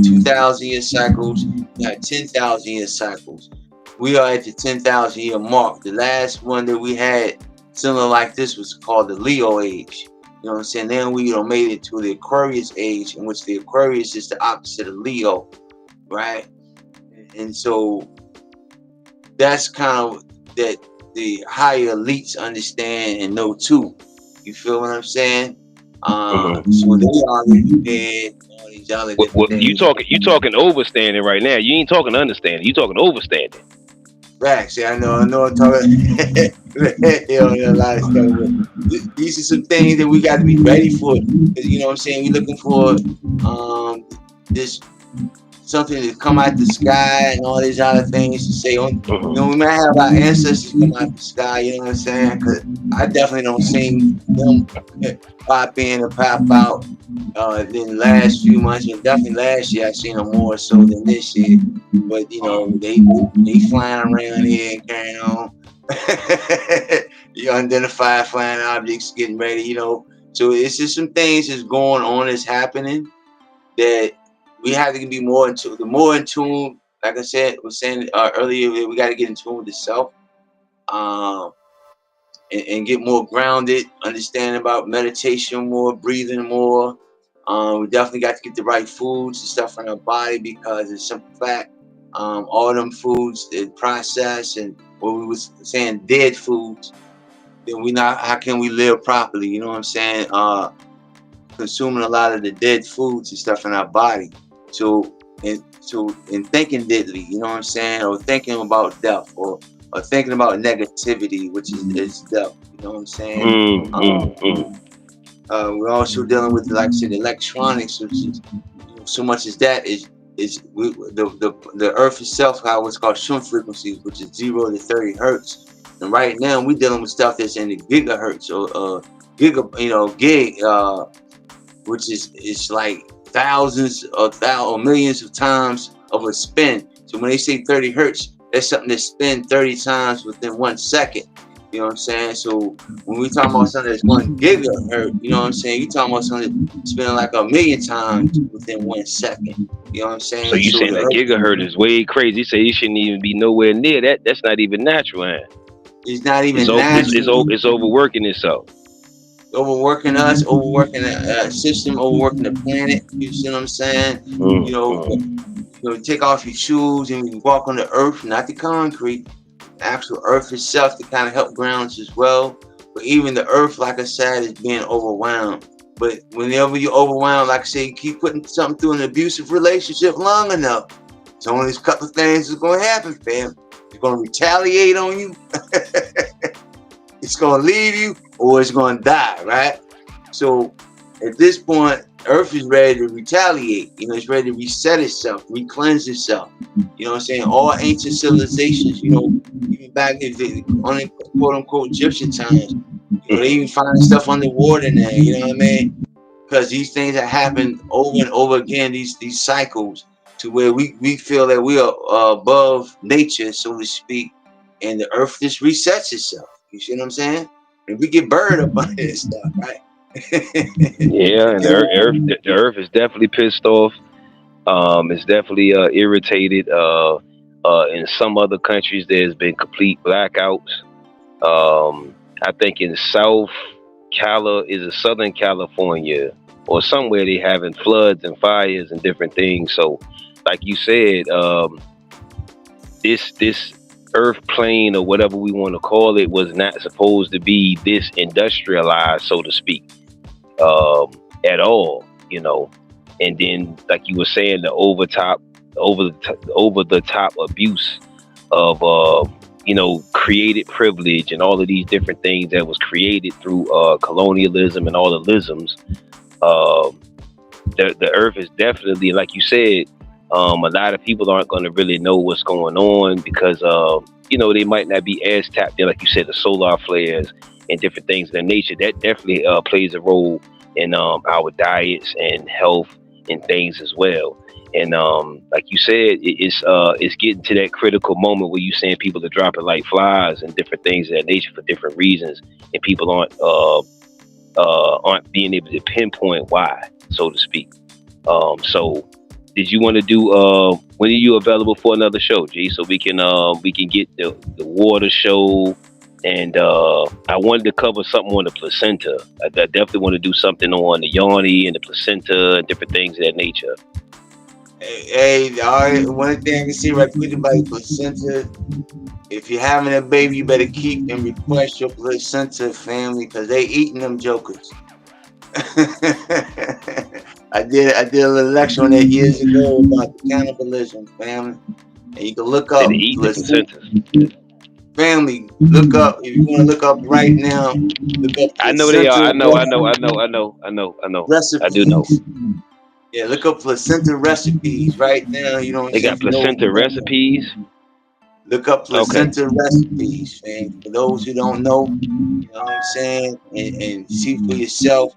2,000-year cycles. You have 10,000-year cycles. we are at the 10,000 year mark. The last one that we had similar like this was called the Leo age. You know what I'm saying? Then we made it to the Aquarius age, in which the Aquarius is the opposite of Leo, right? And so that's kind of that the higher elites understand and know too. You feel what I'm saying? So they already prepared all these other different You things. talking overstanding right now. You ain't talking understanding. You talking overstanding. Right. See, I know I'm talking a lot of stuff. But these are some things that we got to be ready for. Because you know what I'm saying? We're looking for this something to come out the sky and all these other things to say. You know, we might have our ancestors come out the sky. You know what I'm saying? Because I definitely don't see them pop in and pop out. In the last few months, and definitely last year, I seen them more so than this year. But you know, they flying around here and carrying on. You identify flying objects, getting ready. You know, so it's just some things that's going on, that's happening that we have to be more in tune. The more in tune, like I said, was saying earlier, we got to get in tune with the self. Um, and get more grounded, understand about meditation more, breathing more. We definitely got to get the right foods and stuff in our body, because it's simple fact. All them foods that processed and what we was saying dead foods, then we not, how can we live properly? You know what I'm saying? Consuming a lot of the dead foods and stuff in our body. So in thinking deadly, you know what I'm saying, or thinking about death, or thinking about negativity, which is death. You know what I'm saying? We're also dealing with, like I said, electronics, which is, you know, so much as that is the Earth itself, how it's called shun frequencies, which is 0 to 30 hertz. And right now we're dealing with stuff that's in the gigahertz or gig, which is like thousands or millions of times of a spin. So when they say 30 hertz, that's something that spin 30 times within 1 second. You know what I'm saying? So when we talking about something that's 1 gigahertz, you know what I'm saying? You talking about something that's spinning like 1,000,000 times within 1 second. You know what I'm So saying? you So saying the that Earth gigahertz is way crazy? You say you shouldn't even be nowhere near that. That's not even natural, man. is not even natural. It's overworking itself. Overworking us, overworking the system, overworking the planet. You see what I'm saying? You know, take off your shoes and you walk on the earth, not the concrete. The actual earth itself to kind of help ground us as well. But even the earth, like I said, is being overwhelmed. But whenever you're overwhelmed, like I say, you keep putting something through an abusive relationship long enough, it's only a couple of things that's going to happen, fam. It's going to retaliate on you. It's going to leave you, or it's going to die, right? So at this point, Earth is ready to retaliate. You know, it's ready to reset itself, re-cleanse itself. You know what I'm saying? All ancient civilizations, you know, even back in the quote unquote Egyptian times, you know, they even find stuff underwater now. You know what I mean? Because these things that happen over and over again, these cycles, to where we feel that we are above nature, so to speak, and the Earth just resets itself. You see what I'm saying? And we get buried up under this stuff, right? Yeah, and the earth is definitely pissed off. It's definitely irritated. In some other countries, there's been complete blackouts. I think in Southern California or somewhere they having floods and fires and different things. So, like you said, this earth plane or whatever we want to call it was not supposed to be this industrialized, so to speak, at all. You know, and then like you were saying, the over the top abuse of created privilege and all of these different things that was created through colonialism and all the isms. The earth is definitely, like you said, a lot of people aren't going to really know what's going on because they might not be as tapped in, like you said, the solar flares and different things of that nature. That definitely plays a role in our diets and health and things as well. And like you said, it's getting to that critical moment where you're saying people are dropping like flies and different things of that nature for different reasons, and people aren't being able to pinpoint why, so to speak. So Did you want to do? When are you available for another show, G? So we can get the water show, and I wanted to cover something on the placenta. I definitely want to do something on the yoni and the placenta and different things of that nature. Hey, all right, one thing I can see right quick about your placenta, if you're having a baby, you better keep and request your placenta, family, because they eating them jokers. I did a little lecture on that years ago about the cannibalism, family. And you can look They up eat the placenta, placentas. family. Look up if you want to look up right now. Look up I know they are. placenta I do know. recipes. Yeah, look up placenta recipes right now. You know what I'm They saying? got For those who placenta don't know, recipes. look up Okay. placenta recipes, man. For those who don't know, you know what I'm saying, and see for yourself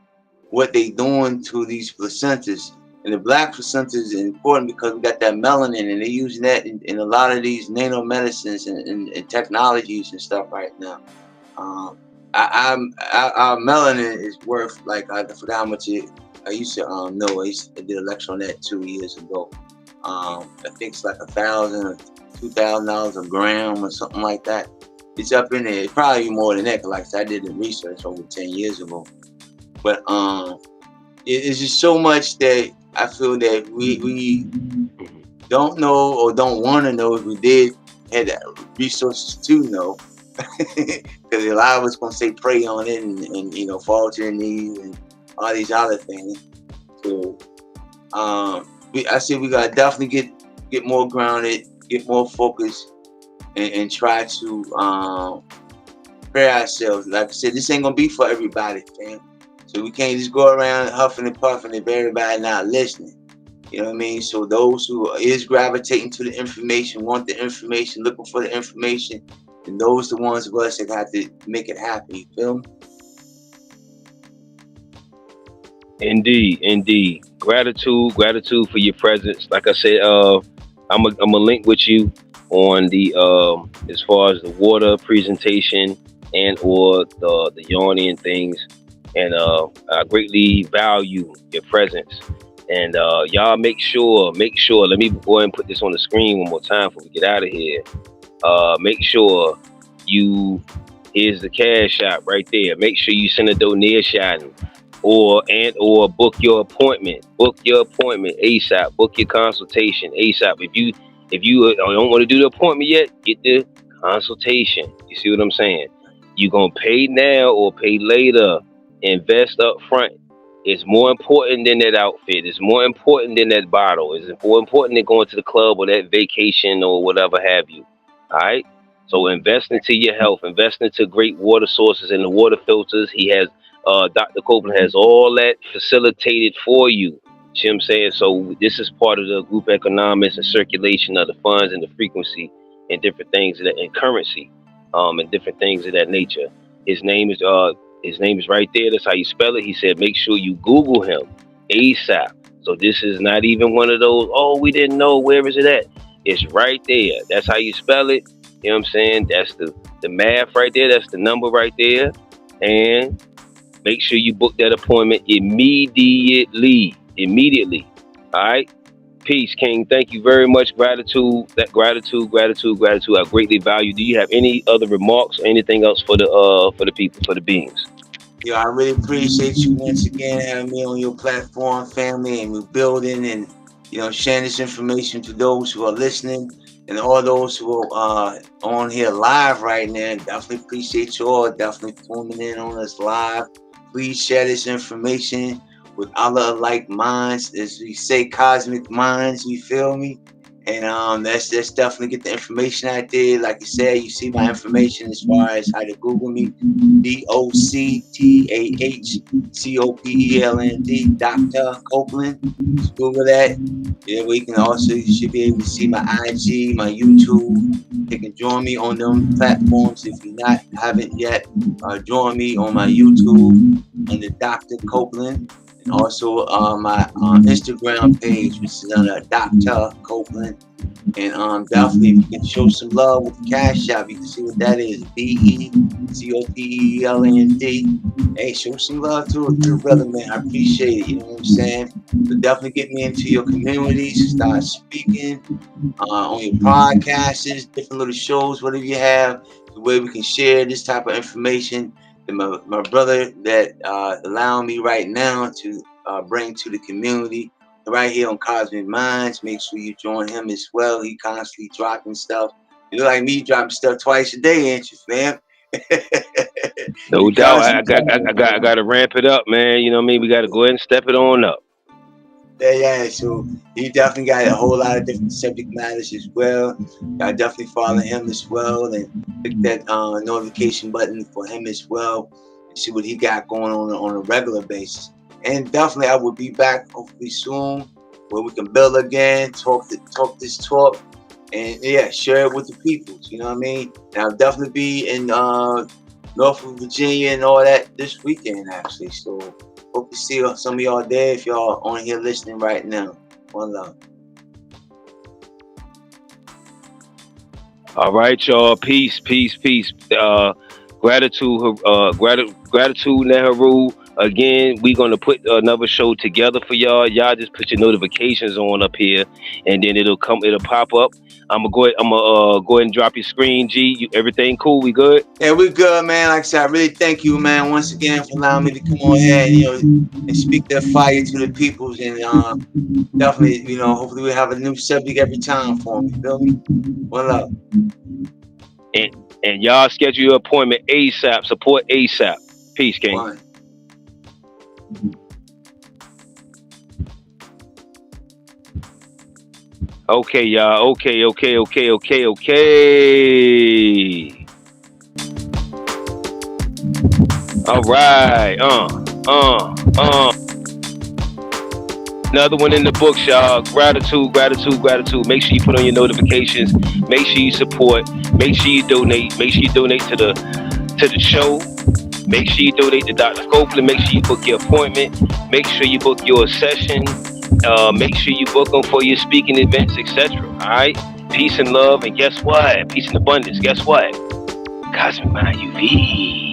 what they doing to these placentas. And the black placenta is important because we got that melanin, and they're using that in a lot of these nano medicines and technologies and stuff right now. Um, our melanin is worth, like, I forgot how much I used to know. I did a lecture on that 2 years ago. I think it's like $1,000 or $2,000 a gram or something like that. It's up in there. It's probably more than that. 'Cause like I said, I did the research over 10 years ago. But it's just so much that I feel that we don't know or don't want to know. If we did had the resources to know, because a lot of us gonna say pray on it and fall to your knees and all these other things. So I say we gotta definitely get more grounded, get more focused, and try to prepare ourselves. Like I said, this ain't gonna be for everybody, fam. So we can't just go around huffing and puffing if everybody not listening. You know what I mean? So those who is gravitating to the information, want the information, looking for the information, and those the ones of us that got to make it happen. You feel me? Indeed, indeed. Gratitude for your presence. Like I said, I'm a link with you on the as far as the water presentation and or the yawning and things. And I greatly value your presence. And y'all make sure. Let me go ahead and put this on the screen one more time before we get out of here. Make sure you here's the cash app right there. Make sure you send a donation or book your appointment. Book your appointment ASAP. Book your consultation ASAP. If you don't want to do the appointment yet, get the consultation. You see what I'm saying? You gonna pay now or pay later. Invest up front. It's more important than that outfit. It's more important than that bottle. It's more important than going to the club or that vacation or whatever have you. All right. So invest into your health. Invest into great water sources and the water filters. He has Dr. Copeland has all that facilitated for you. See what I'm saying? So this is part of the group economics and circulation of the funds and the frequency and different things of that and currency, and different things of that nature. His name is his name is right there. That's how you spell it. He said, make sure you Google him ASAP. So this is not even one of those, oh, we didn't know. Where is it at? It's right there. That's how you spell it. You know what I'm saying? That's the math right there. That's the number right there. And make sure you book that appointment immediately. Immediately. All right. Peace, King. Thank you very much. Gratitude. Gratitude. I greatly value. Do you have any other remarks or anything else for the people, for the beings? Yo, I really appreciate you once again having me on your platform, family, and we're building and sharing this information to those who are listening and all those who are on here live right now. Definitely appreciate you all. Definitely tuning in on us live. Please share this information with other like minds, as we say, cosmic minds. You feel me? And that's definitely get the information out there. Like you said, you see my information as far as how to Google me, DoctahCopeland, Doctah Copeland. Just Google that. Yeah, we can also, you should be able to see my IG, my YouTube. You can join me on them platforms if you haven't yet. Join me on my YouTube under Doctah Copeland. And also my Instagram page, which is under Doctah Copeland. And definitely, if you can show some love with the Cash App, you can see what that is. BECOPELAND. Hey, show some love to the brother, man. I appreciate it. You know what I'm saying? So definitely get me into your communities, start speaking on your podcasts, different little shows, whatever you have, the way we can share this type of information. And my brother that allowing me right now to bring to the community right here on Cozmik Mindz. Make sure you join him as well. He constantly dropping stuff. You look like me dropping stuff twice a day, ain't you, fam? No You doubt. I, constantly I got I got to ramp it up, man. You know what I mean? We got to go ahead and step it on up. yeah. So he definitely got a whole lot of different subject matters as well. I definitely follow him as well and click that notification button for him as well and see what he got going on a regular basis. And definitely, I will be back hopefully soon where we can build again, talk this talk, and yeah, share it with the people. You know what I mean? And I'll definitely be in Norfolk, Virginia, and all that this weekend actually. So hope to see some of y'all there if y'all on here listening right now. One love. All right, y'all. Peace, peace, peace. Gratitude, gratitude, Nehru. Again, we're gonna put another show together for y'all. Y'all just put your notifications on up here, and then it'll pop up. I'm gonna go ahead and drop your screen. G, everything cool? We good? Yeah, we good, man. Like I said, I really thank you, man, once again for allowing me to come on here and and speak that fire to the peoples and definitely, hopefully we have a new subject every time for me. Feel me? One love. And and y'all schedule your appointment ASAP. Support ASAP. Peace, King. One. Okay, y'all. Okay. All right. Another one in the books, y'all. Gratitude. Make sure you put on your notifications. Make sure you support. Make sure you donate. Make sure you donate to the show. Make sure you donate to Dr. Copeland. Make sure you book your appointment. Make sure you book your session. Make sure you book them for your speaking events, etc. All right. Peace and love, and guess what? Peace and abundance. Guess what? Cozmik Mind UV.